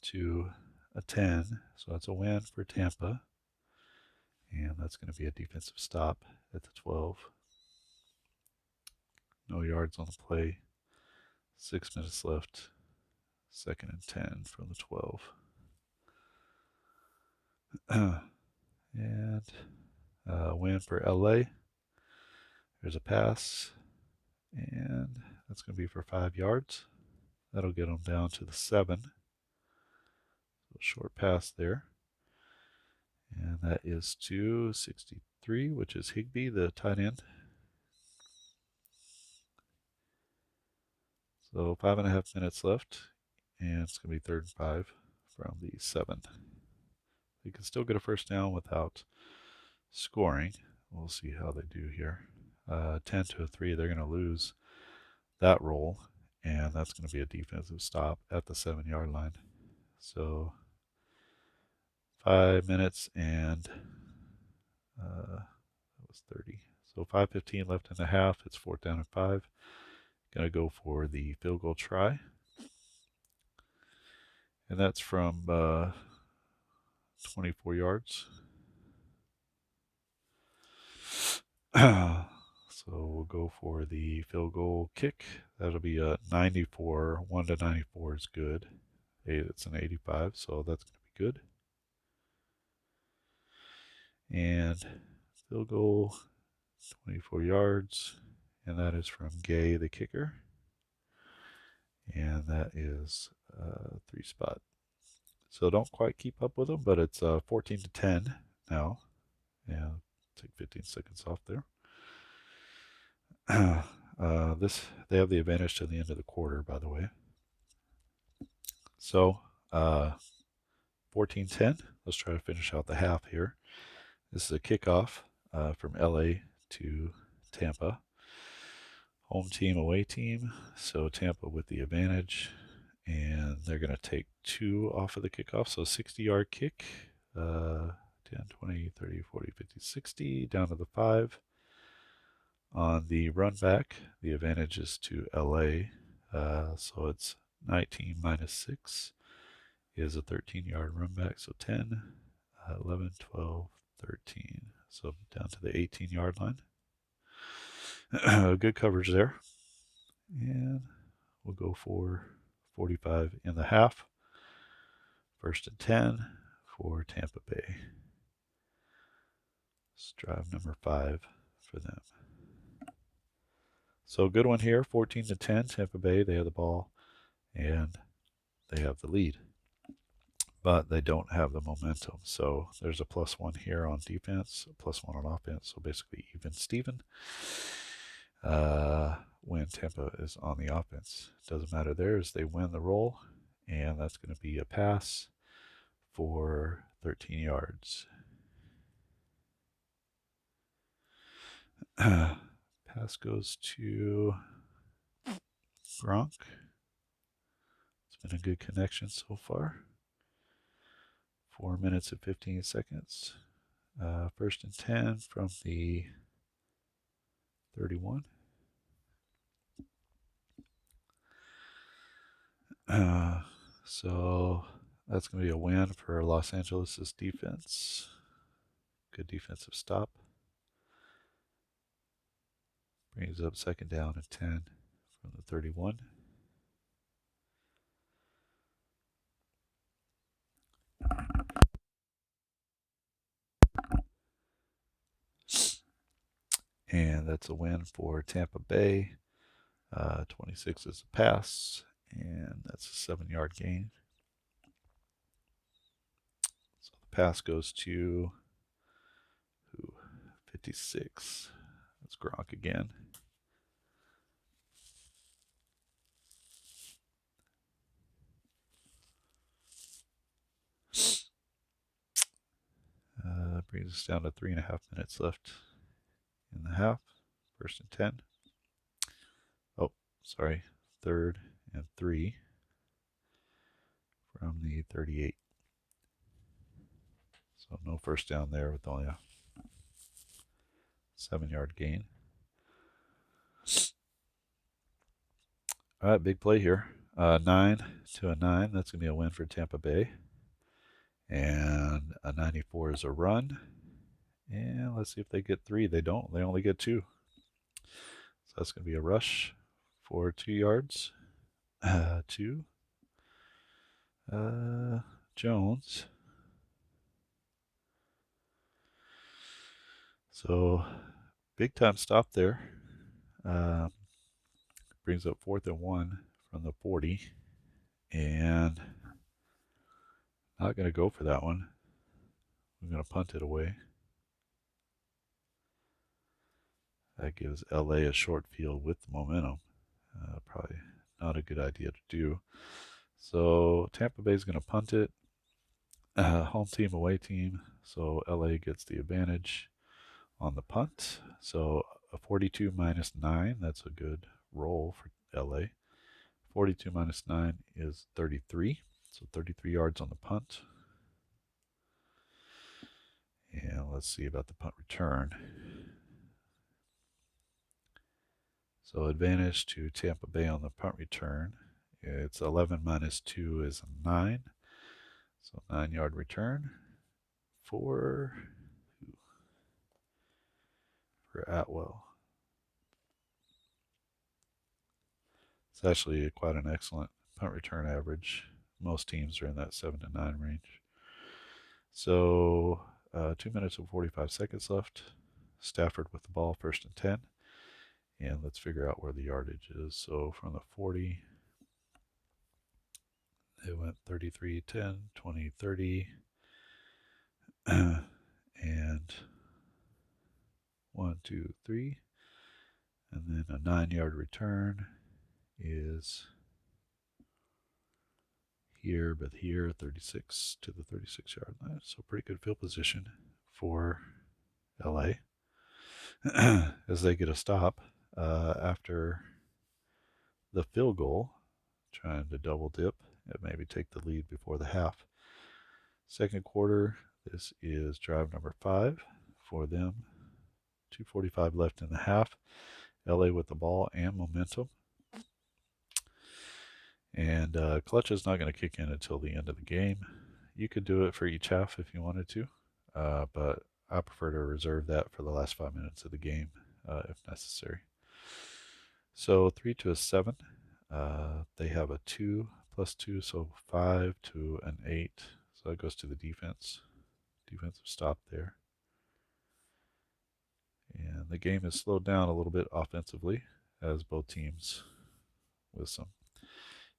to a 10. So that's a win for Tampa. And that's going to be a defensive stop at the 12. No yards on the play. 6 minutes left. Second and 10 from the 12. And win for LA. There's a pass. And that's going to be for 5 yards. That'll get them down to the 7. So short pass there. And that is to 63, which is Higbee, the tight end. So 5.5 minutes left. And it's going to be 3rd and 5 from the 7. They can still get a first down without scoring. We'll see how they do here. 10 to a 3, they're going to lose that roll. And that's going to be a defensive stop at the 7-yard line. So 5 minutes and that was 30. So 5:15 left in the half. It's 4th down and 5. Going to go for the field goal try. And that's from 24 yards. So So we'll go for the field goal kick. That'll be a 94. 1 to 94 is good. It's an 85, so that's going to be good. And field goal, 24 yards. And that is from Gay, the kicker. And that is 3-spot. So don't quite keep up with them, but it's 14 to 10 now. Yeah, take 15 seconds off there. They have the advantage to the end of the quarter, by the way. So 14-10. Let's try to finish out the half here. This is a kickoff from LA to Tampa. Home team, away team. So Tampa with the advantage. And they're going to take 2 off of the kickoff. So 60-yard kick. 10, 20, 30, 40, 50, 60. Down to the 5. On the run back, the advantage is to LA. So it's 19 minus 6 is a 13-yard run back. So 10, 11, 12, 13. So down to the 18-yard line. Good coverage there. And we'll go for 45 in the half. 1st and 10 for Tampa Bay. It's drive number 5 for them. So good one here, 14 to 10, Tampa Bay. They have the ball and they have the lead, but they don't have the momentum. So there's a +1 here on defense, a +1 on offense. So basically even Steven when Tampa is on the offense. Doesn't matter there as they win the roll, and that's going to be a pass for 13 yards. Pass goes to Gronk. It's been a good connection so far. 4 minutes and 15 seconds. 1st and 10 from the 31. So that's going to be a win for Los Angeles' defense. Good defensive stop. Brings up 2nd down and 10 from the 31. And that's a win for Tampa Bay. 26 is a pass, and that's a 7-yard gain. So the pass goes to 56. That's Gronk again. Brings us down to 3.5 minutes left in the half. 1st and 10. Oh, sorry. 3rd and 3 from the 38. So no first down there with only a 7-yard gain. All right, big play here. 9 to a 9. That's going to be a win for Tampa Bay. And a 94 is a run. And let's see if they get 3. They don't. They only get 2. So that's going to be a rush for 2 yards. To Jones. So big time stop there. Brings up 4th and 1 from the 40. And not going to go for that one. I'm going to punt it away. That gives LA a short field with the momentum. Probably not a good idea to do. So Tampa Bay is going to punt it. Home team, away team. So LA gets the advantage on the punt. So a 42 minus 9. That's a good roll for LA. 42 minus 9 is 33. So 33 yards on the punt. And let's see about the punt return. So advantage to Tampa Bay on the punt return. It's 11 minus 2 is 9. So 9-yard return for Atwell. It's actually quite an excellent punt return average. Most teams are in that 7 to 9 range. So 2 minutes and 45 seconds left. Stafford with the ball, 1st and 10. And let's figure out where the yardage is. So from the 40, it went 33, 10, 20, 30, and 1, 2, 3. And then a 9-yard return is here, but here, 36 to the 36-yard line. So pretty good field position for LA as they get a stop after the field goal, trying to double dip and maybe take the lead before the half. Second quarter, this is drive number 5 for them. 2:45 left in the half. LA with the ball and momentum. And clutch is not going to kick in until the end of the game. You could do it for each half if you wanted to, but I prefer to reserve that for the last 5 minutes of the game if necessary. So 3 to a 7. They have a 2 plus 2, so 5 to an 8. So that goes to the defense. Defensive stop there. And the game is slowed down a little bit offensively as both teams with some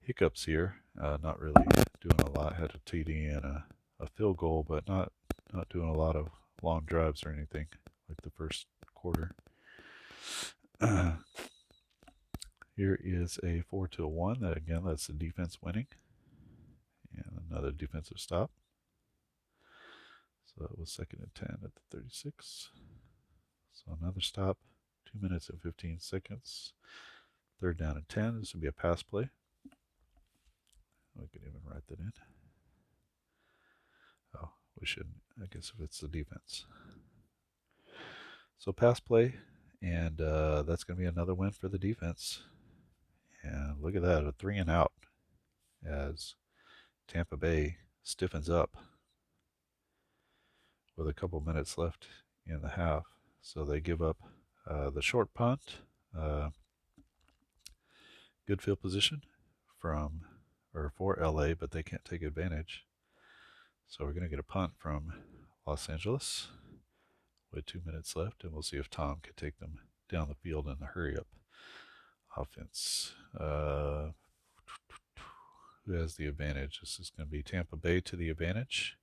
hiccups here. Not really doing a lot. Had a TD and a field goal, but not doing a lot of long drives or anything like the first quarter. Here is a 4 to a 1. That again, that's the defense winning. And another defensive stop. So it was 2nd and 10 at the 36. So another stop. 2 minutes and 15 seconds. 3rd down and 10. This would be a pass play. We could even write that in. Oh, we shouldn't. I guess if it's the defense. So pass play, and that's going to be another win for the defense. And look at that, a 3 and out as Tampa Bay stiffens up with a couple minutes left in the half. So they give up the short punt. Good field position for LA, but they can't take advantage. So we're going to get a punt from Los Angeles with 2 minutes left, and we'll see if Tom can take them down the field in the hurry-up offense. Who has the advantage? This is going to be Tampa Bay to the advantage.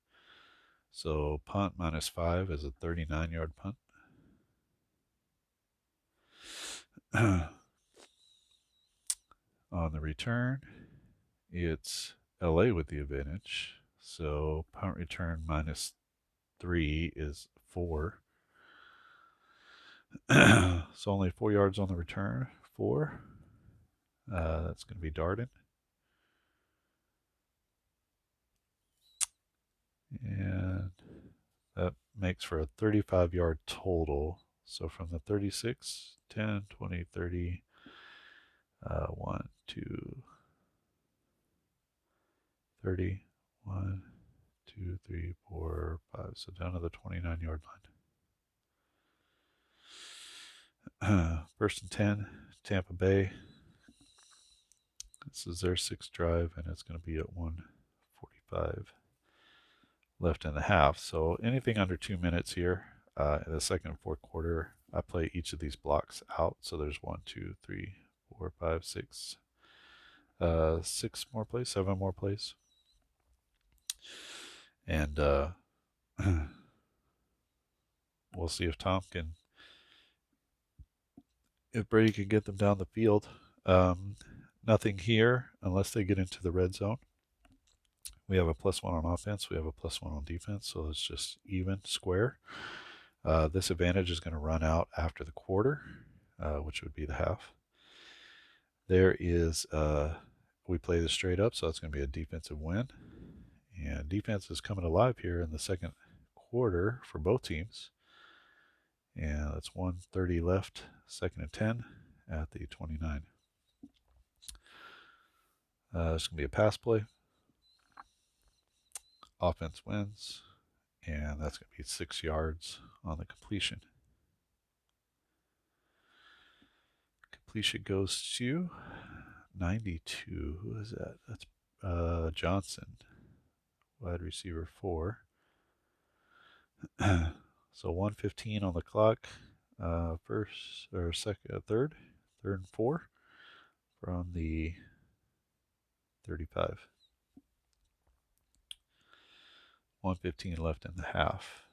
So punt -5 is a 39-yard punt. On the return, it's LA with the advantage. So punt return -3 is 4. So only 4 yards on the return. 4. That's going to be Darden. And that makes for a 35-yard total. So from the 36, 10, 20, 30, 1, 2, 30, 1, 2, 3, 4, 5. So down to the 29-yard line. 1st and 10, Tampa Bay. This is their 6th drive, and it's going to be at 1:45 left in the half. So anything under 2 minutes here in the 2nd and 4th quarter, I play each of these blocks out. So there's 1, 2, 3, 4, 5, 6, 6 more plays, 7 more plays. And we'll see if if Brady can get them down the field. Nothing here unless they get into the red zone. We have a +1 on offense. We have a +1 on defense. So it's just even, square. This advantage is going to run out after the quarter, which would be the half. There is, we play this straight up, so it's going to be a defensive win. And defense is coming alive here in the 2nd quarter for both teams. And that's 1:30 left, 2nd and 10 at the 29. It's going to be a pass play. Offense wins, and that's going to be 6 yards on the completion. Completion goes to 92. Who is that? That's Johnson, wide receiver 4. So 1:15 on the clock. First or second, third and 4 from the 35. 1:15 left in the half.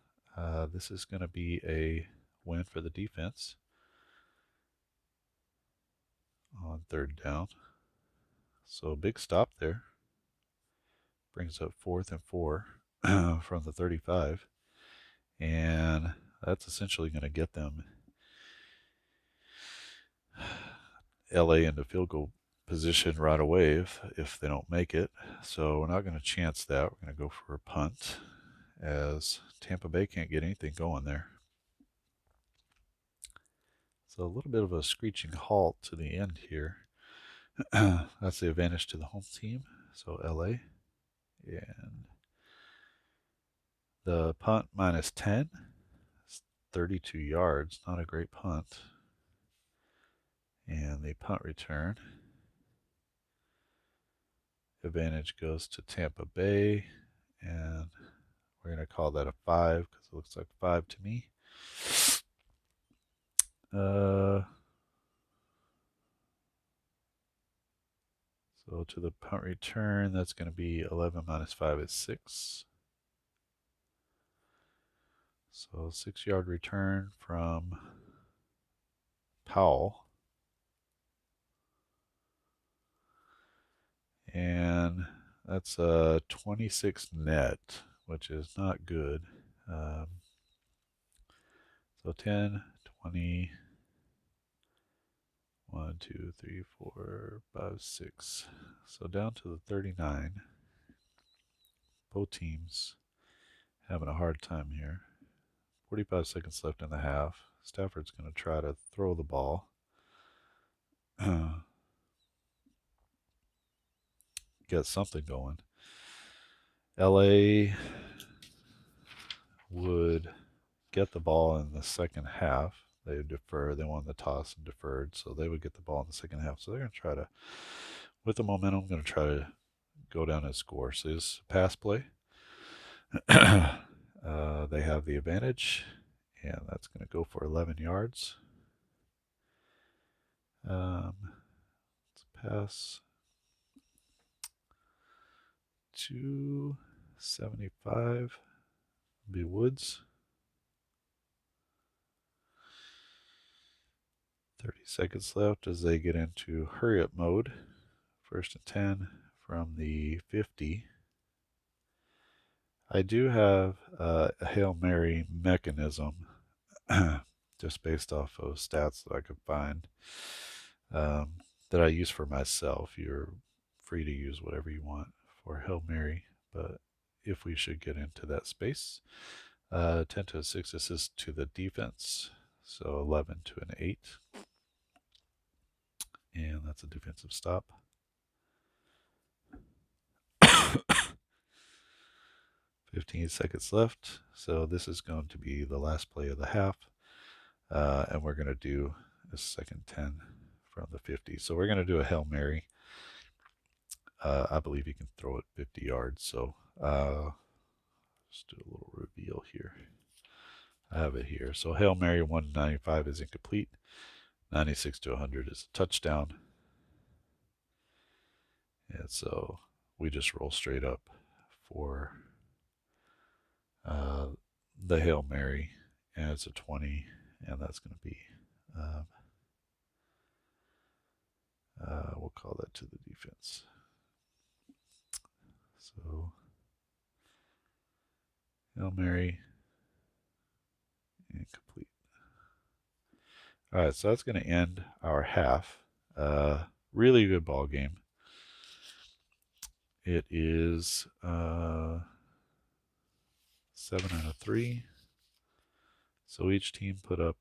This is going to be a win for the defense on third down. So big stop there. Brings up 4th and 4 from the 35. And that's essentially going to get them LA into field goal position right away if they don't make it. So we're not going to chance that. We're going to go for a punt as Tampa Bay can't get anything going there. So a little bit of a screeching halt to the end here. That's the advantage to the home team. So LA. And the punt minus 10. It's 32 yards. Not a great punt. And the punt return. Advantage goes to Tampa Bay. And we're going to call that a 5 because it looks like 5 to me. So to the punt return, that's going to be 11 minus 5 is 6. So 6-yard return from Powell. And that's a 26 net, which is not good. So 10, 20, 1, 2, 3, 4, 5, 6. So down to the 39. Both teams having a hard time here. 45 seconds left in the half. Stafford's going to try to throw the ball. Get something going. LA would get the ball in the second half. They would defer. They won the toss and deferred, so they would get the ball in the second half. So they're going to try to, with the momentum, going to try to go down and score. So this pass play. They have the advantage, and that's going to go for 11 yards. Let's pass 275. Be Woods. 30 seconds left as they get into hurry up mode. 1st and 10 from the 50. I do have a Hail Mary mechanism just based off of stats that I could find that I use for myself. You're free to use whatever you want for Hail Mary, but if we should get into that space, 10 to a 6 assist to the defense, so 11 to an 8. And that's a defensive stop. 15 seconds left. So this is going to be the last play of the half. And we're going to do a 2nd 10 from the 50. So we're going to do a Hail Mary. I believe you can throw it 50 yards. So let's do a little reveal here. I have it here. So Hail Mary 195 is incomplete. 96 to 100 is a touchdown. And so we just roll straight up for the Hail Mary, and it's a 20, and that's going to be, we'll call that to the defense. So, Hail Mary, incomplete. All right, so that's going to end our half. Really good ball game. It is 7 out of 3. So each team put up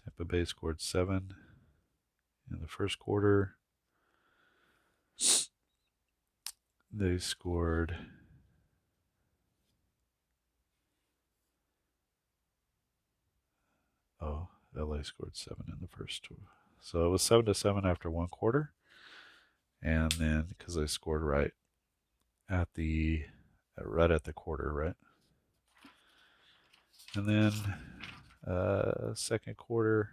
Tampa Bay scored 7 in the first quarter. They scored LA scored 7 in the first two. So it was 7-7 after one quarter. And then, because they scored at the right at the quarter, right? And then second quarter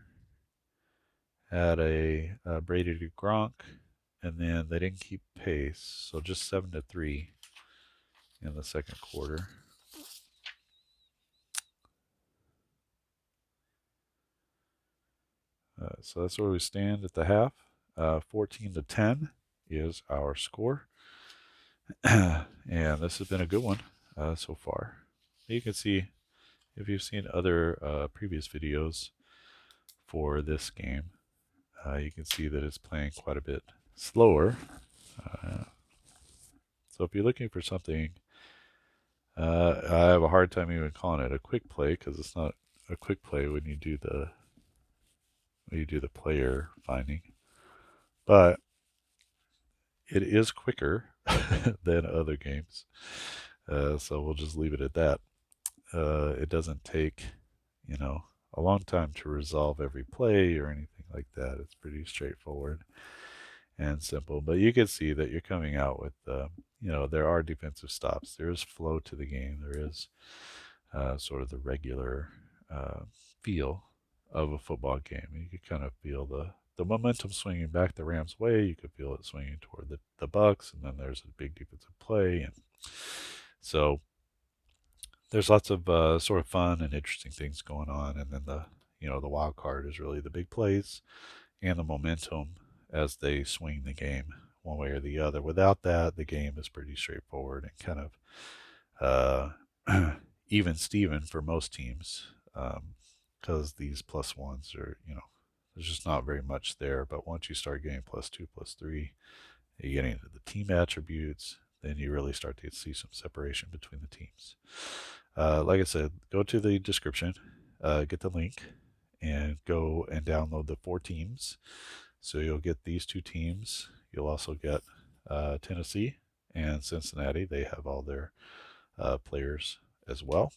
had a Brady to Gronk, and then they didn't keep pace, so just 7-3 in the second quarter. So that's where we stand at the half. 14-10 is our score, and this has been a good one so far. You can see if you've seen other previous videos for this game, you can see that it's playing quite a bit slower. So if you're looking for something, I have a hard time even calling it a quick play because it's not a quick play when you do the player finding, but it is quicker than other games. So we'll just leave it at that. It doesn't take, a long time to resolve every play or anything like that. It's pretty straightforward and simple. But you can see that you're coming out with, there are defensive stops. There is flow to the game. There is sort of the regular feel of a football game. You could kind of feel the momentum swinging back the Rams' way. You could feel it swinging toward the Bucks, and then there's a big defensive play, and so there's lots of sort of fun and interesting things going on. And then the wild card is really the big plays and the momentum as they swing the game one way or the other. Without that, the game is pretty straightforward and kind of even Steven for most teams, because these plus ones are, there's just not very much there. But once you start getting +2, +3, you get into the team attributes, then you really start to see some separation between the teams. Like I said, go to the description, get the link, and go and download the 4 teams. So you'll get these 2 teams. You'll also get Tennessee and Cincinnati. They have all their players as well.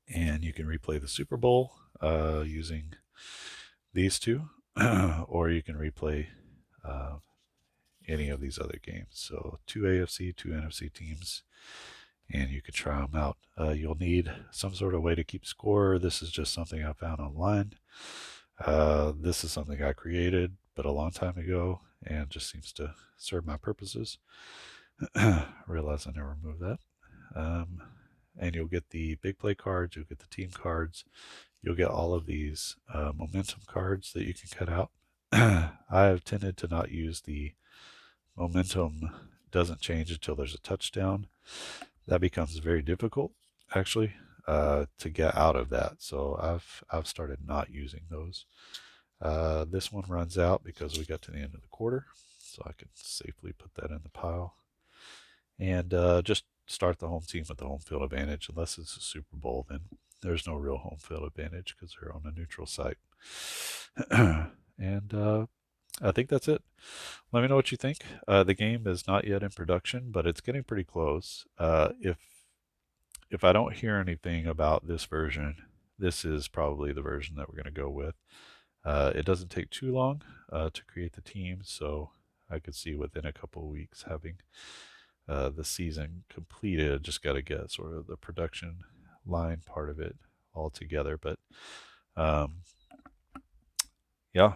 And you can replay the Super Bowl using these 2, or you can replay any of these other games. So 2 AFC, 2 NFC teams, and you can try them out. You'll need some sort of way to keep score. This is just something I found online. This is something I created, but a long time ago, and just seems to serve my purposes. Realize I never removed that. And you'll get the big play cards, you'll get the team cards, you'll get all of these momentum cards that you can cut out. I have tended to not use the momentum doesn't change until there's a touchdown. That becomes very difficult, actually, to get out of that. So I've started not using those. This one runs out because we got to the end of the quarter, so I can safely put that in the pile. And just start the home team with the home field advantage. Unless it's a Super Bowl, then there's no real home field advantage because they're on a neutral site. And I think that's it. Let me know what you think. The game is not yet in production, but it's getting pretty close. If I don't hear anything about this version, this is probably the version that we're going to go with. It doesn't take too long to create the team, so I could see within a couple of weeks having the season completed. Just got to get sort of the production line part of it all together. But yeah,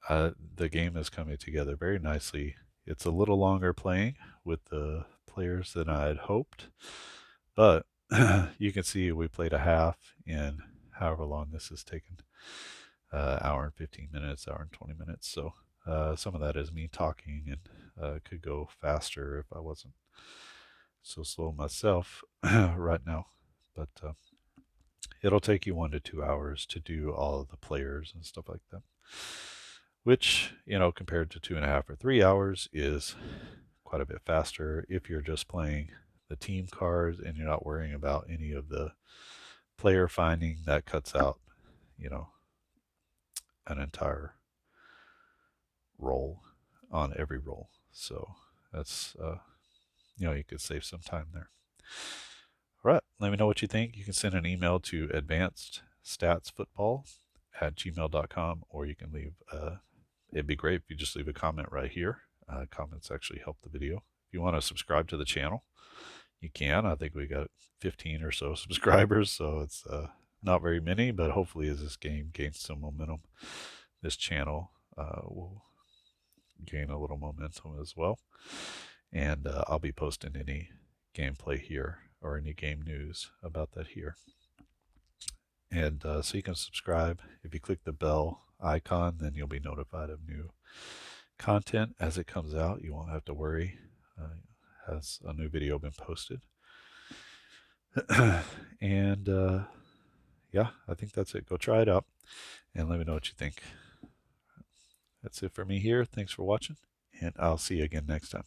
the game is coming together very nicely. It's a little longer playing with the players than I had hoped, but you can see we played a half in however long this has taken, hour and 15 minutes, hour and 20 minutes. So some of that is me talking, and could go faster if I wasn't so slow myself right now. But it'll take you 1 to 2 hours to do all of the players and stuff like that, which, compared to 2.5 or 3 hours is quite a bit faster if you're just playing the team cards and you're not worrying about any of the player finding. That cuts out, an entire roll on every roll. So that's, you could save some time there. All right, let me know what you think. You can send an email to advancedstatsfootball at gmail.com, or you can leave, it'd be great if you just leave a comment right here. Comments actually help the video. If you want to subscribe to the channel, you can. I think we got 15 or so subscribers, so it's not very many, but hopefully as this game gains some momentum, this channel will gain a little momentum as well. And I'll be posting any gameplay here or any game news about that here. And so you can subscribe. If you click the bell icon, then you'll be notified of new content as it comes out. You won't have to worry. Has a new video been posted? And yeah, I think that's it. Go try it out and let me know what you think. That's it for me here. Thanks for watching, and I'll see you again next time.